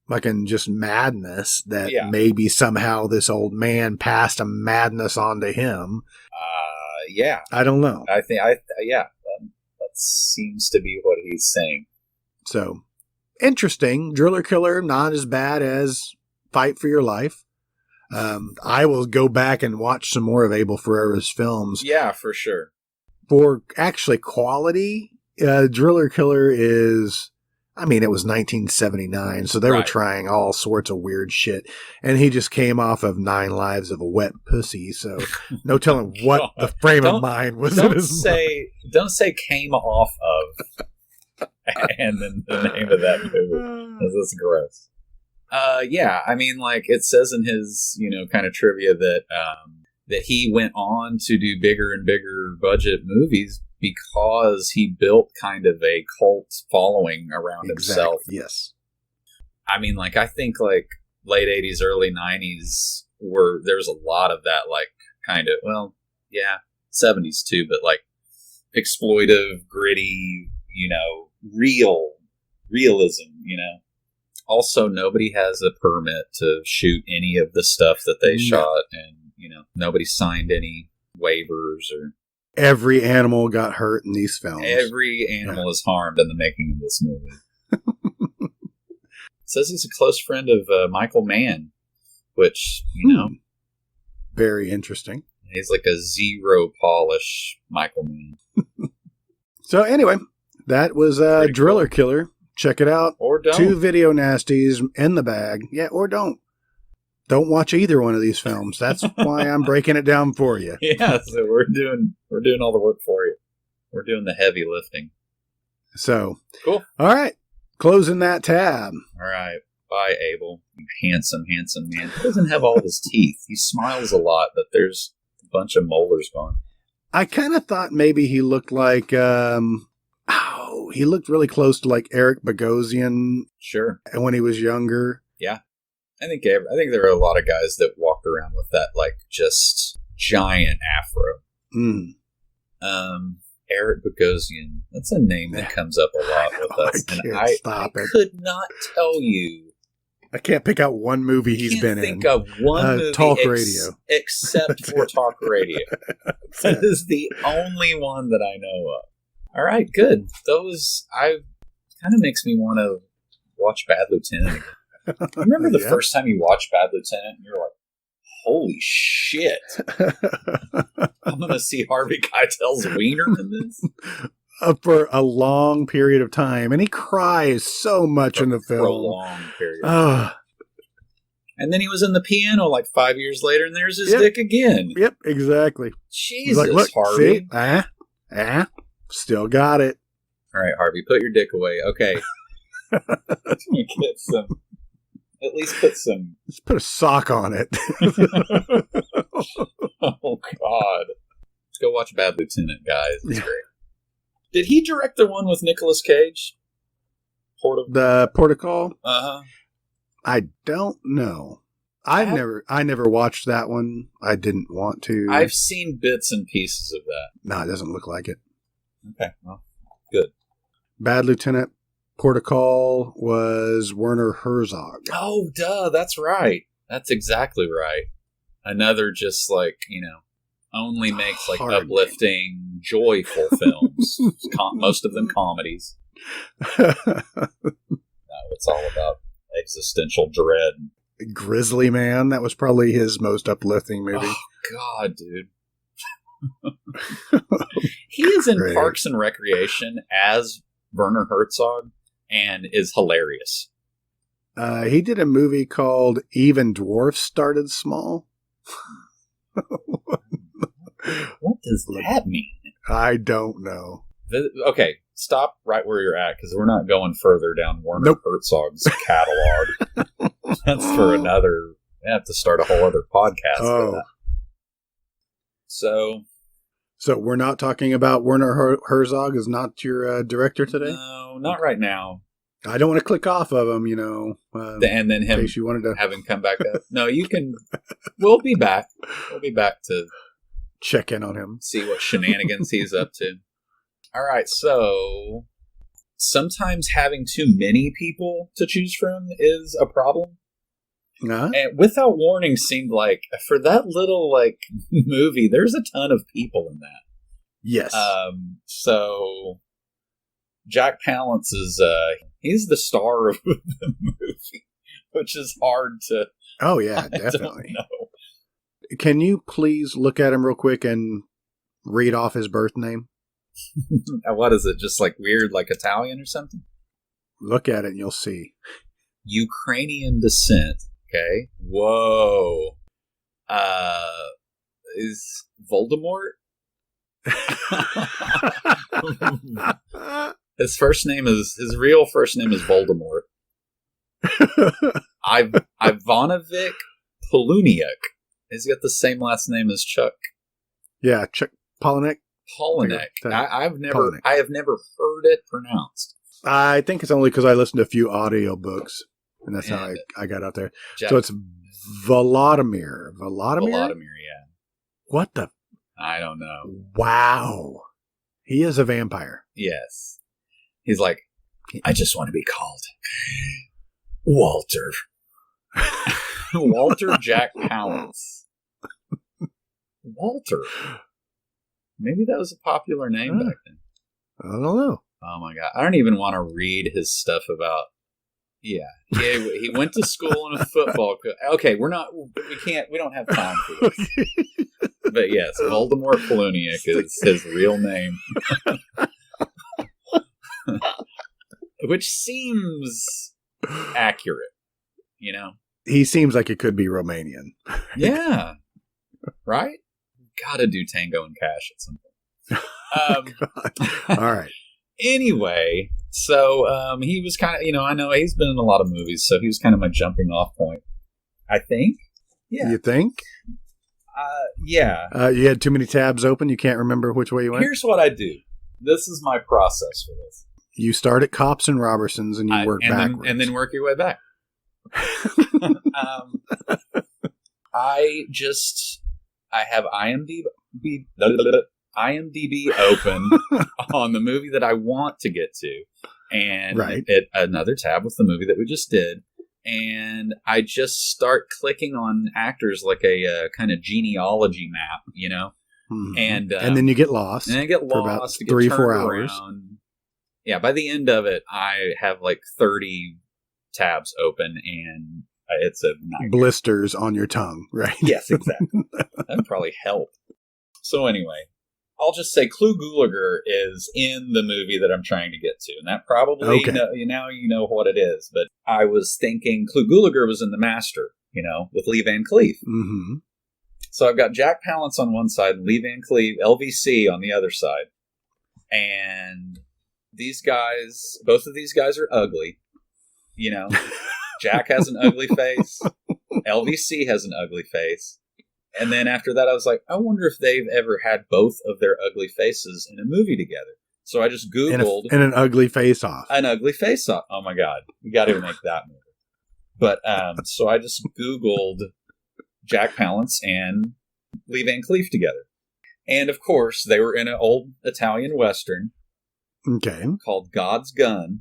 fucking just madness, that maybe somehow this old man passed a madness onto him. Yeah. I don't know. I think, that seems to be what he's saying. So, interesting. Driller Killer, not as bad as Fight for Your Life. I will go back and watch some more of Abel Ferreira's films. Yeah, for sure. For actually quality, Driller Killer is, I mean, it was 1979, so they were trying all sorts of weird shit. And he just came off of 9 Lives of a Wet Pussy, so no telling what the frame of mind was in his mind. Don't say came off of and then the name of that movie. That's gross. Yeah, I mean, like, it says in his, you know, kind of trivia that that he went on to do bigger and bigger budget movies because he built kind of a cult following around himself. Yes. I mean, like, I think, like, late 80s, early 90s, there's a lot of that, like, kind of, well, yeah, 70s too, but, like, exploitive, gritty, you know, realism, you know. Also, nobody has a permit to shoot any of the stuff that they shot, and, you know, nobody signed any waivers or... Every animal got hurt in these films. Every animal is harmed in the making of this movie. Says he's a close friend of Michael Mann, which, you know... Very interesting. He's like a zero polish Michael Mann. So anyway, that was Driller Killer. Check it out. Or don't. 2 video nasties in the bag. Yeah, or don't. don't watch either one of these films. That's why I'm breaking it down for you. Yeah, so we're doing all the work for you. We're doing the heavy lifting. So, cool. All right. Closing that tab. All right. Bye, Abel. Handsome man. He doesn't have all his teeth. He smiles a lot, but there's a bunch of molars gone. I kind of thought maybe he looked like, he looked really close to like Eric Bogosian. Sure. When he was younger. Yeah. I think there are a lot of guys that walked around with that, like, just giant afro. Eric Bogosian. That's a name that comes up a lot with us. I could not tell you. I can't pick out one movie he's been in. Think of one movie Talk Radio. Except for Talk Radio. That is the only one that I know of. All right, good. Those kind of makes me want to watch Bad Lieutenant again. Remember the first time you watched Bad Lieutenant and you're like, holy shit. I'm going to see Harvey Keitel's wiener in this? For a long period of time. And he cries so much in the film. For a long period of time. And then he was in the piano like 5 years later, and there's his dick again. Yep, exactly. Jesus, like, look, Harvey. See? Still got it. All right, Harvey, put your dick away. Okay. Get some... At least Let's put a sock on it. Oh, God. Let's go watch Bad Lieutenant, guys. It's great. Did he direct the one with Nicolas Cage? The Protocol? Uh-huh. I don't know. I never watched that one. I didn't want to. I've seen bits and pieces of that. No, it doesn't look like it. Okay, well, good. Bad Lieutenant Protocol was Werner Herzog. Oh, duh, that's right. That's exactly right. Another just like, only makes like uplifting, joyful films. Most of them comedies. It's all about existential dread. Grizzly Man, that was probably his most uplifting movie. Oh, God, dude. He is in Parks and Recreation as Werner Herzog and is hilarious. He did a movie called Even Dwarfs Started Small. What does that mean? I don't know. Okay, stop right where you're at, because we're not going further down Werner Herzog's catalog. That's for another... I have to start a whole other podcast for that. So we're not talking about Werner Herzog is not your director today? No, not right now. I don't want to click off of him, and then him, in case you wanted to have him come back up. No, you can. We'll be back. We'll be back to check in on him, see what shenanigans he's up to. All right, so sometimes having too many people to choose from is a problem. And Without Warning seemed like, for that little movie, there's a ton of people in that. Yes. So Jack Palance is he's the star of the movie, which is hard to. Oh yeah, definitely. Know. Can you please look at him real quick and read off his birth name? What is it? Just like weird, like Italian or something? Look at it and you'll see. Ukrainian descent. Okay. Whoa. Is Voldemort? His real first name is Voldemort. Ivanovic Poluniak. He's got the same last name as Chuck. Yeah, Chuck Palahniuk. I have never heard it pronounced. I think it's only because I listened to a few audiobooks. And that's how I got out there. So it's Volodymyr. Volodymyr, yeah. What the? I don't know. Wow. He is a vampire. Yes. He's like, I just want to be called Walter. Walter Jack Palance. Walter. Maybe that was a popular name back then. I don't know. Oh my God. I don't even want to read his stuff about. Yeah, he went to school in a football. Okay, we don't have time for this. But yes, Voldemort Poluniak is his real name. Which seems accurate, He seems like it could be Romanian. Yeah. Right? Gotta do Tango and Cash at some point. All right. Anyway, so he was kind of, I know he's been in a lot of movies, so he was kind of my jumping off point. I think. Yeah. You think? Yeah. You had too many tabs open? You can't remember which way you went? Here's what I do. This is my process for this. You start at Cops and Robertsons and you work backwards. And then work your way back. I have IMDb open on the movie that I want to get to, and another tab with the movie that we just did, and I just start clicking on actors like a kind of genealogy map, Mm-hmm. and then you get lost. And I get for lost about 3-4 hours. Around. Yeah, by the end of it, I have like 30 tabs open, and it's a nightmare. Blisters on your tongue, right? Yes, exactly. That'd probably help. So anyway, I'll just say Clu Gulager is in the movie that I'm trying to get to, and that probably now you know what it is. But I was thinking Clu Gulager was in The Master, with Lee Van Cleef. Mm-hmm. So I've got Jack Palance on one side, Lee Van Cleef, LVC on the other side, and both of these guys are ugly. Jack has an ugly face. LVC has an ugly face. And then after that, I was like, I wonder if they've ever had both of their ugly faces in a movie together. So I just Googled. And an ugly face-off. An ugly face-off. Oh, my God. We got to make that movie. But so I just Googled Jack Palance and Lee Van Cleef together. And, of course, they were in an old Italian Western. Okay. Called God's Gun.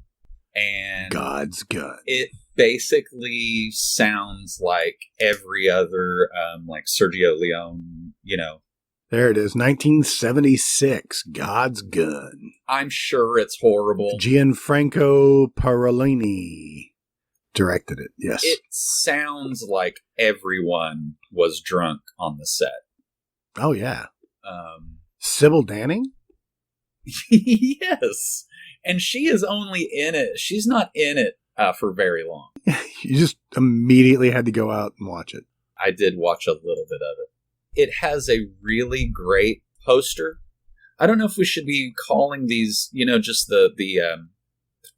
And God's Gun. It basically sounds like every other, like Sergio Leone, There it is, 1976, God's Gun. I'm sure it's horrible. Gianfranco Parolini directed it, yes. It sounds like everyone was drunk on the set. Oh, yeah. Sybil Danning? Yes. And she is only in it. She's not in it for very long. You just immediately had to go out and watch it. I did watch a little bit of it. It has a really great poster. I don't know if we should be calling these, just the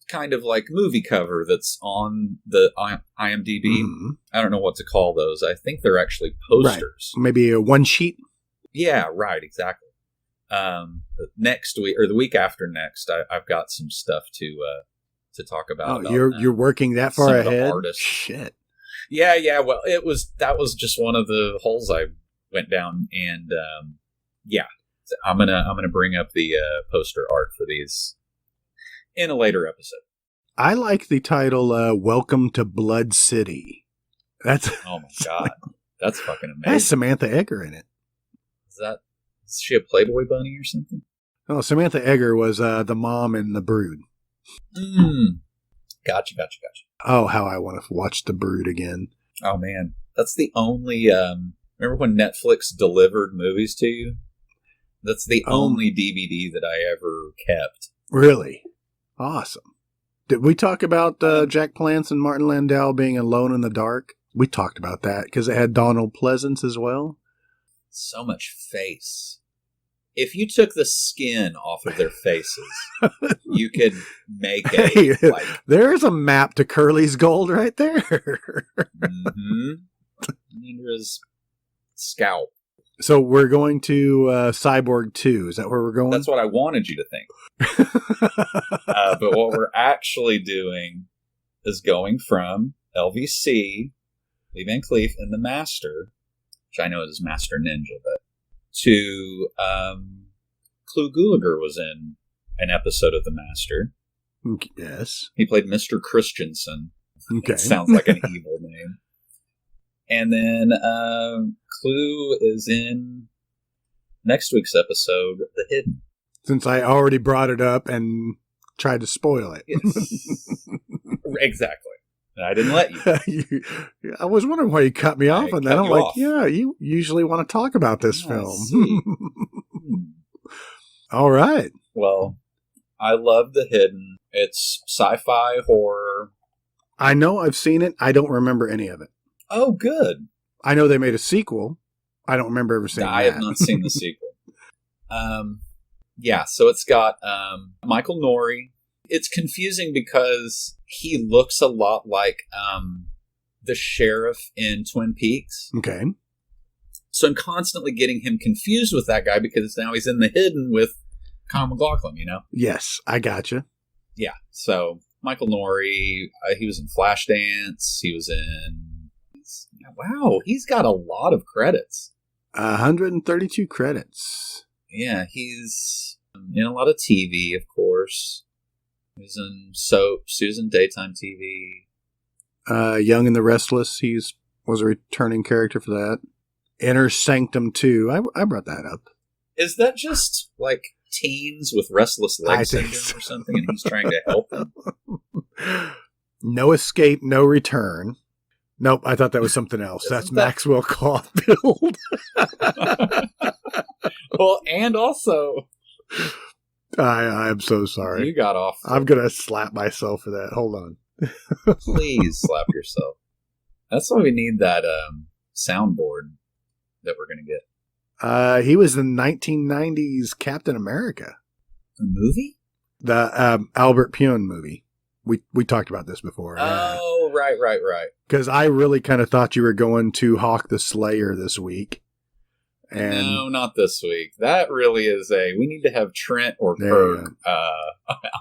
kind of like movie cover that's on the IMDb. Mm-hmm. I don't know what to call those. I think they're actually posters. Right. Maybe a one sheet? Yeah, right, exactly. Next week or the week after next, I've got some stuff to talk about. Oh, you're working that far ahead? Shit. Yeah. Well, that was just one of the holes I went down, and I'm gonna bring up the poster art for these in a later episode. I like the title "Welcome to Blood City." That's oh my God, that's fucking amazing. That's Samantha Eggar in it. Is she a Playboy bunny or something? Oh, Samantha Eggar was the mom in The Brood. Gotcha. Oh, how I want to watch The Brood again. Oh, man. That's the only... remember when Netflix delivered movies to you? That's the only DVD that I ever kept. Really? Awesome. Did we talk about Jack Palance and Martin Landau being alone in the dark? We talked about that because it had Donald Pleasance as well. So much face. If you took the skin off of their faces, you could make there's a map to Curly's Gold right there. Mm-hmm. Under his scalp. So we're going to Cyborg 2. Is that where we're going? That's what I wanted you to think. But what we're actually doing is going from LVC, Lee Van Cleef, and The Master, which I know is Master Ninja, but to Clu Gulager was in an episode of The Master. Yes. He played Mr. Christensen. Okay. It sounds like an evil name. And then Clu is in next week's episode, The Hidden. Since I already brought it up and tried to spoil it. Yes. Exactly. I didn't let you. I was wondering why you cut me off on that. I'm like, off. Yeah, you usually want to talk about this film. All right. Well, I love The Hidden. It's sci-fi horror. I know I've seen it. I don't remember any of it. Oh, good. I know they made a sequel. I don't remember ever seeing that. I have not seen the sequel. Yeah, so it's got Michael Nouri. It's confusing because he looks a lot like the sheriff in Twin Peaks. Okay. So I'm constantly getting him confused with that guy because now he's in The Hidden with Kyle MacLachlan, you know? Yes, I gotcha. Yeah, so Michael Nouri, he was in Flashdance. He was in... Wow, he's got a lot of credits. 132 credits. Yeah, he's in a lot of TV, of course. He was in soaps. He was in daytime TV. Young and the Restless, was a returning character for that. Inner Sanctum 2. I brought that up. Is that just like teens with restless leg I think syndrome or something, and he's trying to help them? No Escape, No Return. Nope, I thought that was something else. That's Maxwell Caulfield. Well, and also... I am so sorry. You got off. I'm going to slap myself for that. Hold on. Please slap yourself. That's why we need that soundboard that we're going to get. He was the 1990s Captain America. The movie? The Albert Pune movie. We talked about this before. Oh, right. Because I really kind of thought you were going to Hawk the Slayer this week. And no, not this week. That really is we need to have Trent or Kirk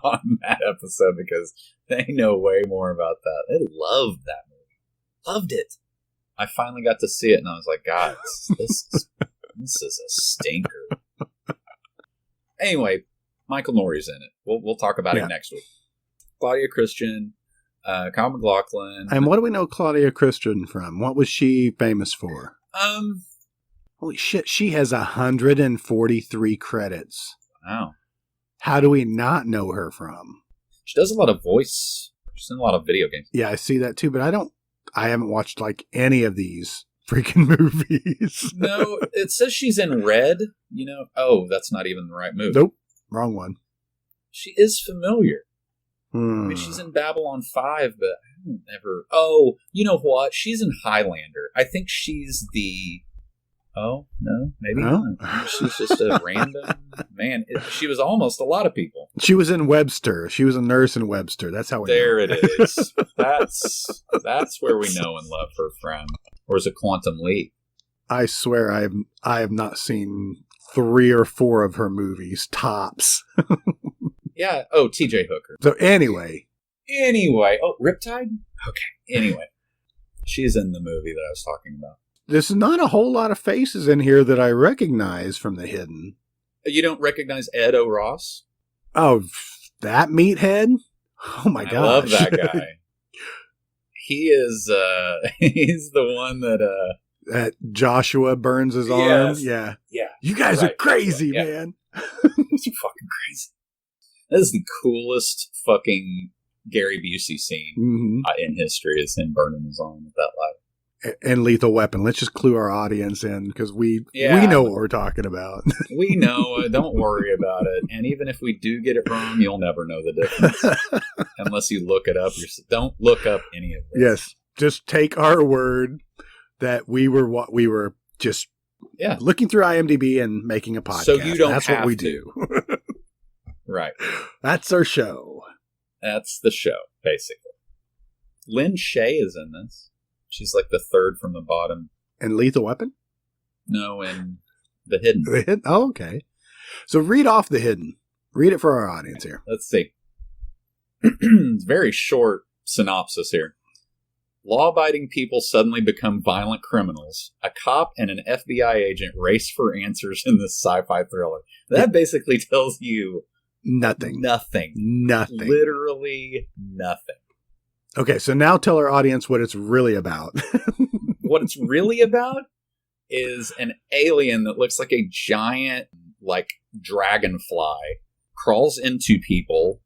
on that episode because they know way more about that. They loved that movie. Loved it. I finally got to see it and I was like, guys, this is a stinker. Anyway, Michael Nouri's in it. We'll talk about it next week. Claudia Christian, Kyle MacLachlan. And what do we know Claudia Christian from? What was she famous for? Holy shit, she has 143 credits. Wow. How do we not know her from? She does a lot of voice. She's in a lot of video games. Yeah, I see that too, but I haven't watched like any of these freaking movies. No, it says she's in Red, you know. Oh, that's not even the right movie. Nope, wrong one. She is familiar. I mean, she's in Babylon 5, but I don't ever... Oh, you know what? She's in Highlander. I think she's the... Oh, no, maybe not. She's just a random... Man, she was almost a lot of people. She was in Webster. She was a nurse in Webster. That's how we There know. It is. That's where we know and love her from. Or is it Quantum Leap? I swear I have not seen 3 or 4 of her movies, tops. Yeah. Oh, TJ Hooker. So anyway. Oh, Riptide? Okay. Anyway. She's in the movie that I was talking about. There's not a whole lot of faces in here that I recognize from The Hidden. You don't recognize Ed O'Ross? Oh, that meathead? Oh my gosh. I love that guy. He is, he's the one that Joshua burns his arm. Yeah. You guys are crazy, man. It's fucking crazy. That is the coolest fucking Gary Busey scene in history, is him burning his arm with that light. And Lethal Weapon. Let's just clue our audience in because we know what we're talking about. We know. Don't worry about it. And even if we do get it wrong, you'll never know the difference unless you look it up. Don't look up any of this. Yes, just take our word that we were just looking through IMDb and making a podcast. So you don't. That's have what we to. do. Right. That's our show. That's the show, basically. Lynn Shay is in this. She's like the third from the bottom. And Lethal Weapon? No, in The Hidden. The Hidden? Oh, okay. So read off The Hidden. Read it for our audience here. Let's see. It's very short synopsis here. Law-abiding people suddenly become violent criminals. A cop and an FBI agent race for answers in this sci-fi thriller. That basically tells you nothing. Literally nothing. Okay, so now tell our audience what it's really about. What it's really about is an alien that looks like a giant, like, dragonfly crawls into people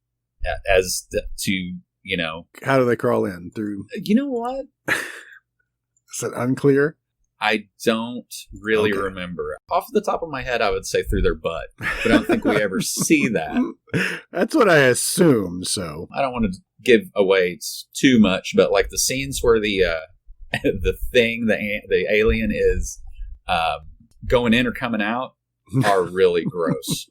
you know. How do they crawl in? Through? You know what? Is it unclear? I don't really remember. Off the top of my head, I would say through their butt. But I don't think we ever see that. That's what I assumed, so. I don't want to give away too much, but like the scenes where the the thing, the alien is going in or coming out are really gross.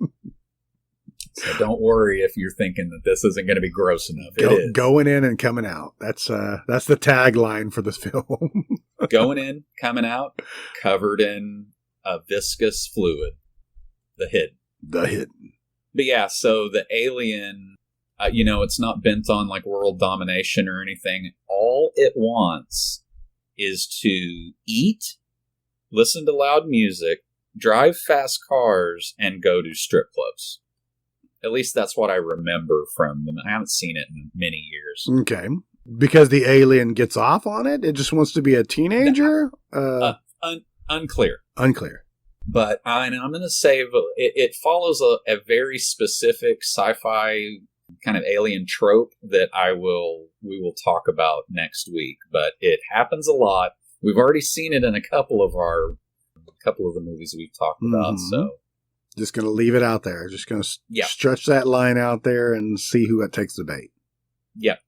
So don't worry if you're thinking that this isn't going to be gross enough. It is. Going in and coming out. That's the tagline for this film. Going in, coming out, covered in a viscous fluid. The hidden. But yeah, so the alien, it's not bent on like world domination or anything. All it wants is to eat, listen to loud music, drive fast cars, and go to strip clubs. At least that's what I remember from them. I haven't seen it in many years. Okay. Because the alien gets off on it? It just wants to be a teenager? Unclear. Unclear. But I'm going to say it follows a very specific sci-fi kind of alien trope that we will talk about next week. But it happens a lot. We've already seen it in a couple of the movies we've talked about. Mm-hmm. So just going to leave it out there. Just going to stretch that line out there and see who takes the bait. Yep.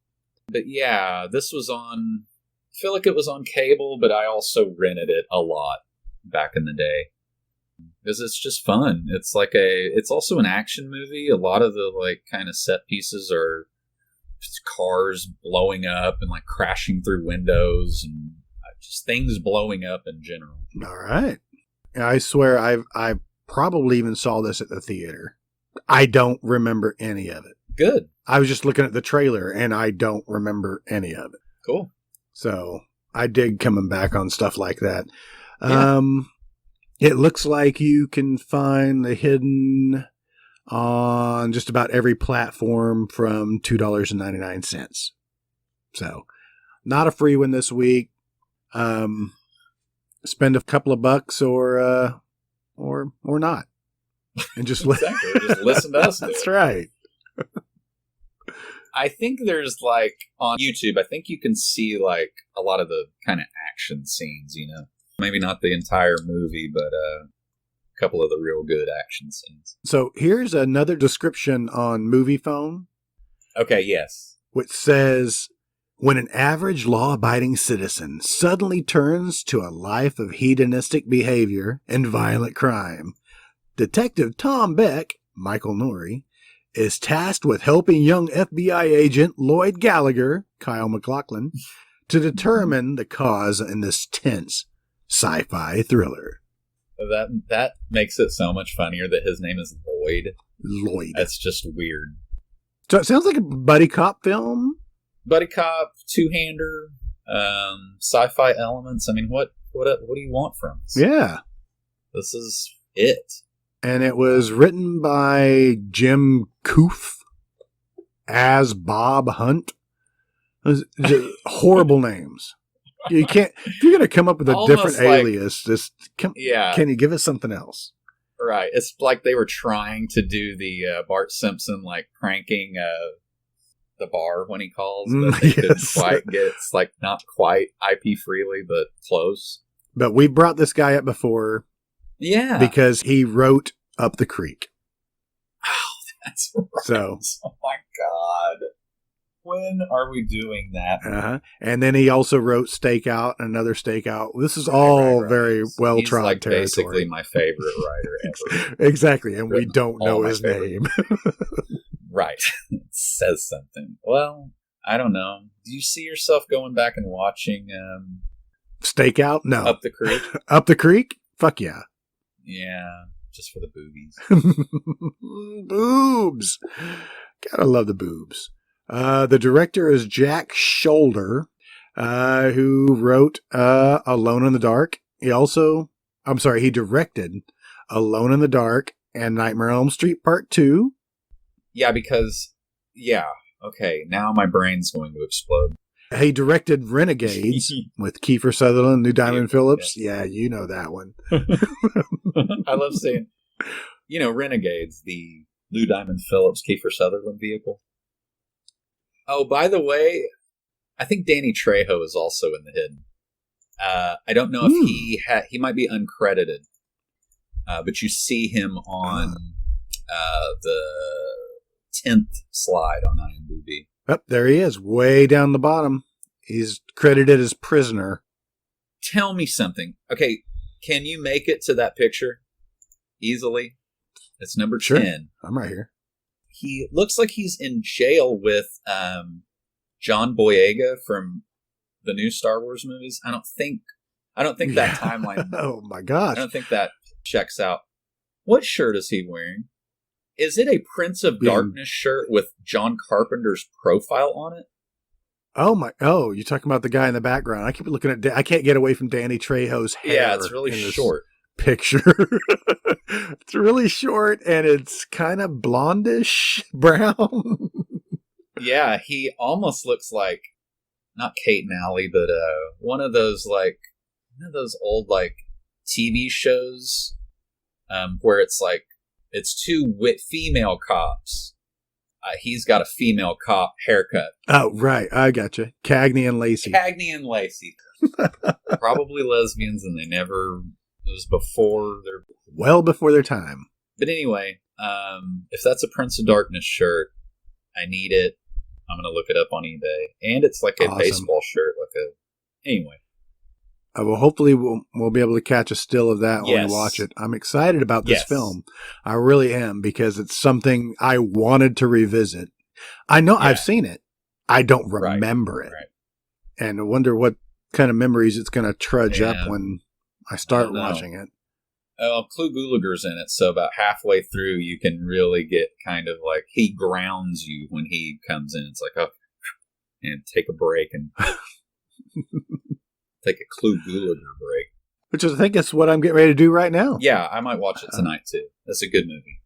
But yeah, this was on. I feel like it was on cable, but I also rented it a lot back in the day. Because it's just fun. It's also an action movie. A lot of the like kind of set pieces are just cars blowing up and like crashing through windows and just things blowing up in general. All right. I swear I probably even saw this at the theater. I don't remember any of it. Good. I was just looking at the trailer and I don't remember any of it. Cool. So I dig coming back on stuff like that. Yeah. It looks like you can find The Hidden on just about every platform from $2.99. So, not a free one this week. Spend a couple of bucks or not, and just exactly. Just listen to us. That's right. I think there's like on YouTube. I think you can see like a lot of the kind of action scenes. Maybe not the entire movie, but a couple of the real good action scenes. So here's another description on Movie Phone. Okay, yes. Which says, when an average law-abiding citizen suddenly turns to a life of hedonistic behavior and violent crime, Detective Tom Beck, Michael Norrie, is tasked with helping young FBI agent Lloyd Gallagher, Kyle MacLachlan, to determine the cause in this tense sci-fi thriller. That makes it so much funnier that his name is Lloyd. Lloyd. That's just weird. So it sounds like a buddy cop film. Buddy cop, two-hander, sci-fi elements. I mean, what do you want from us? Yeah. This is it. And it was written by Jim Koof as Bob Hunt. Horrible names. You can't. If you're going to come up with a different alias, can you give us something else? Right. It's like they were trying to do the Bart Simpson like pranking the bar when he calls, but they couldn't quite get it. It's like not quite IP freely, but close. But we brought this guy up before. Yeah. Because he wrote Up the Creek. Oh, that's right. So. Oh my God. When are we doing that? Uh-huh. And then he also wrote Stakeout and another Stakeout. This is all very well-trod like territory. Basically my favorite writer ever. Exactly. And we don't know his name. Right. It says something. Well, I don't know. Do you see yourself going back and watching Stakeout? No. Up the Creek? Up the Creek? Fuck yeah. Yeah. Just for the boobies. Boobs. Gotta love the boobs. The director is Jack Shoulder, who wrote Alone in the Dark. He directed Alone in the Dark and Nightmare on Elm Street Part 2. Yeah, because, okay, now my brain's going to explode. He directed Renegades with Kiefer Sutherland, Lou Diamond Phillips. Yeah. Yeah, you know that one. I love saying, Renegades, the Lou Diamond Phillips, Kiefer Sutherland vehicle. Oh, by the way, I think Danny Trejo is also in The Hidden. I don't know if he might be uncredited, but you see him on the 10th slide on IMDb. Oh, there he is, way down the bottom. He's credited as Prisoner. Tell me something. Okay, can you make it to that picture easily? It's number 10. I'm right here. He looks like he's in jail with John Boyega from the new Star Wars movies. I don't think that timeline. Oh my gosh. I don't think that checks out. What shirt is he wearing? Is it a Prince of Darkness shirt with John Carpenter's profile on it? Oh, you're talking about the guy in the background. I keep looking at, I can't get away from Danny Trejo's hair. Yeah, it's really short. Picture. It's really short and it's kind of blondish brown. Yeah, he almost looks like, not Kate and Allie, but one of those old like TV shows where it's like, it's two female cops. He's got a female cop haircut. Oh, right. I gotcha. Cagney and Lacey. Probably lesbians, and it was before their... Well before their time. But anyway, if that's a Prince of Darkness shirt, I need it. I'm going to look it up on eBay. And it's like a baseball shirt. Anyway. Well, hopefully we'll be able to catch a still of that when we watch it. I'm excited about this film. I really am, because it's something I wanted to revisit. I know I've seen it. I don't remember it. Right. And I wonder what kind of memories it's going to trudge up when I start watching it. Oh, Clu Gulager's in it, so about halfway through you can really get kind of like, he grounds you when he comes in. It's like, oh, and take a break and... Take a Clu Gulager break. Which I think is what I'm getting ready to do right now. Yeah, I might watch it tonight too. That's a good movie.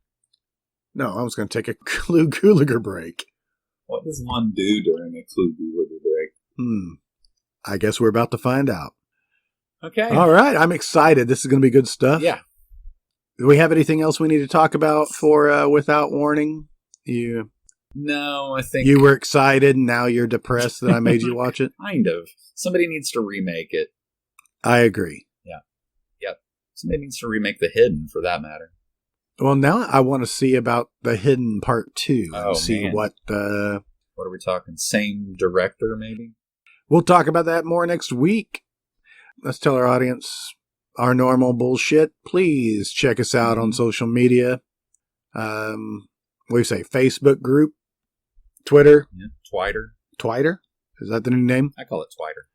No, I was going to take a Clu Gulager break. What does one do during a Clu Gulager break? I guess we're about to find out. Okay. All right. I'm excited. This is going to be good stuff. Yeah. Do we have anything else we need to talk about for Without Warning? No, I think... You were excited, and now you're depressed that I made you watch it? Kind of. Somebody needs to remake it. I agree. Yeah. Yep. Somebody needs to remake The Hidden, for that matter. Well, now I want to see about The Hidden Part 2. Oh, see man. What are we talking? Same director, maybe? We'll talk about that more next week. Let's tell our audience our normal bullshit. Please check us out on social media. What do you say? Facebook group? Twitter? Yeah, Twiter. Twiter? Is that the new name? I call it Twiter.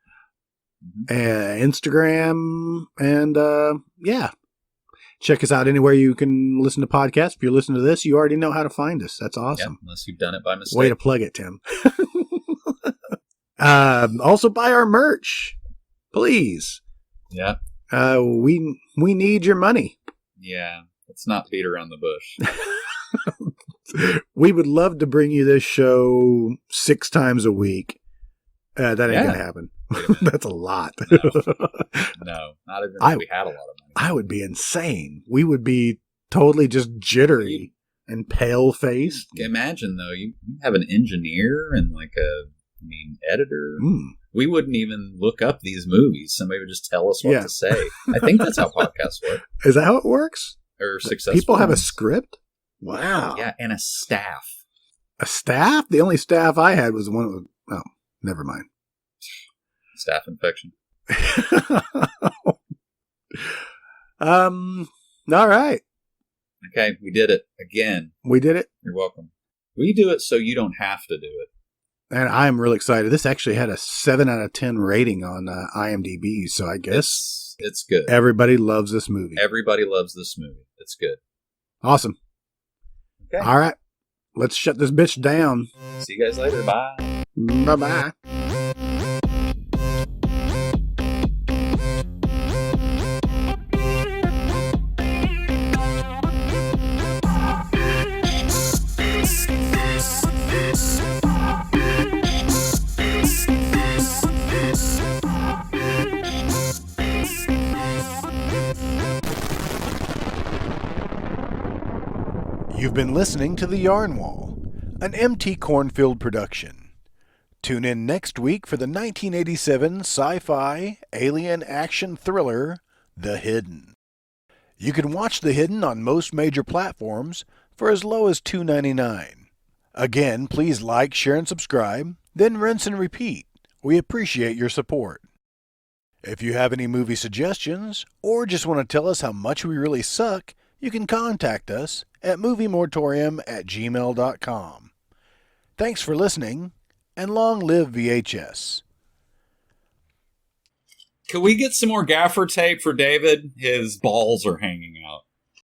Instagram. And yeah. Check us out anywhere you can listen to podcasts. If you're listening to this, you already know how to find us. That's awesome. Yeah, unless you've done it by mistake. Way to plug it, Tim. Also buy our merch. Please. Yeah. We need your money. Yeah. Let's not beat around the bush. We would love to bring you this show 6 times a week. That ain't going to happen. That's a lot. No, not even if we had a lot of money. I would be insane. We would be totally just jittery and pale-faced. Imagine, though, you have an engineer and like editor. We wouldn't even look up these movies. Somebody would just tell us what to say. I think that's how podcasts work. Is that how it works? Or successful. People have a script? Wow. Yeah, and a staff. A staff? The only staff I had was one of the... Oh, never mind. Staph infection. All right. Okay, we did it again. We did it? You're welcome. We do it so you don't have to do it. And I'm really excited. This actually had a 7 out of 10 rating on IMDb, so I guess it's good. Everybody loves this movie. Everybody loves this movie. It's good. Awesome. Okay. All right. Let's shut this bitch down. See you guys later. Bye. Bye-bye. You've been listening to The Yarn Wall, an MT Cornfield production. Tune in next week for the 1987 sci-fi alien action thriller, The Hidden. You can watch The Hidden on most major platforms for as low as $2.99. Again, please like, share, and subscribe, then rinse and repeat. We appreciate your support. If you have any movie suggestions, or just want to tell us how much we really suck, you can contact us at moviemoratorium@gmail.com. Thanks for listening, and long live VHS. Can we get some more gaffer tape for David? His balls are hanging out.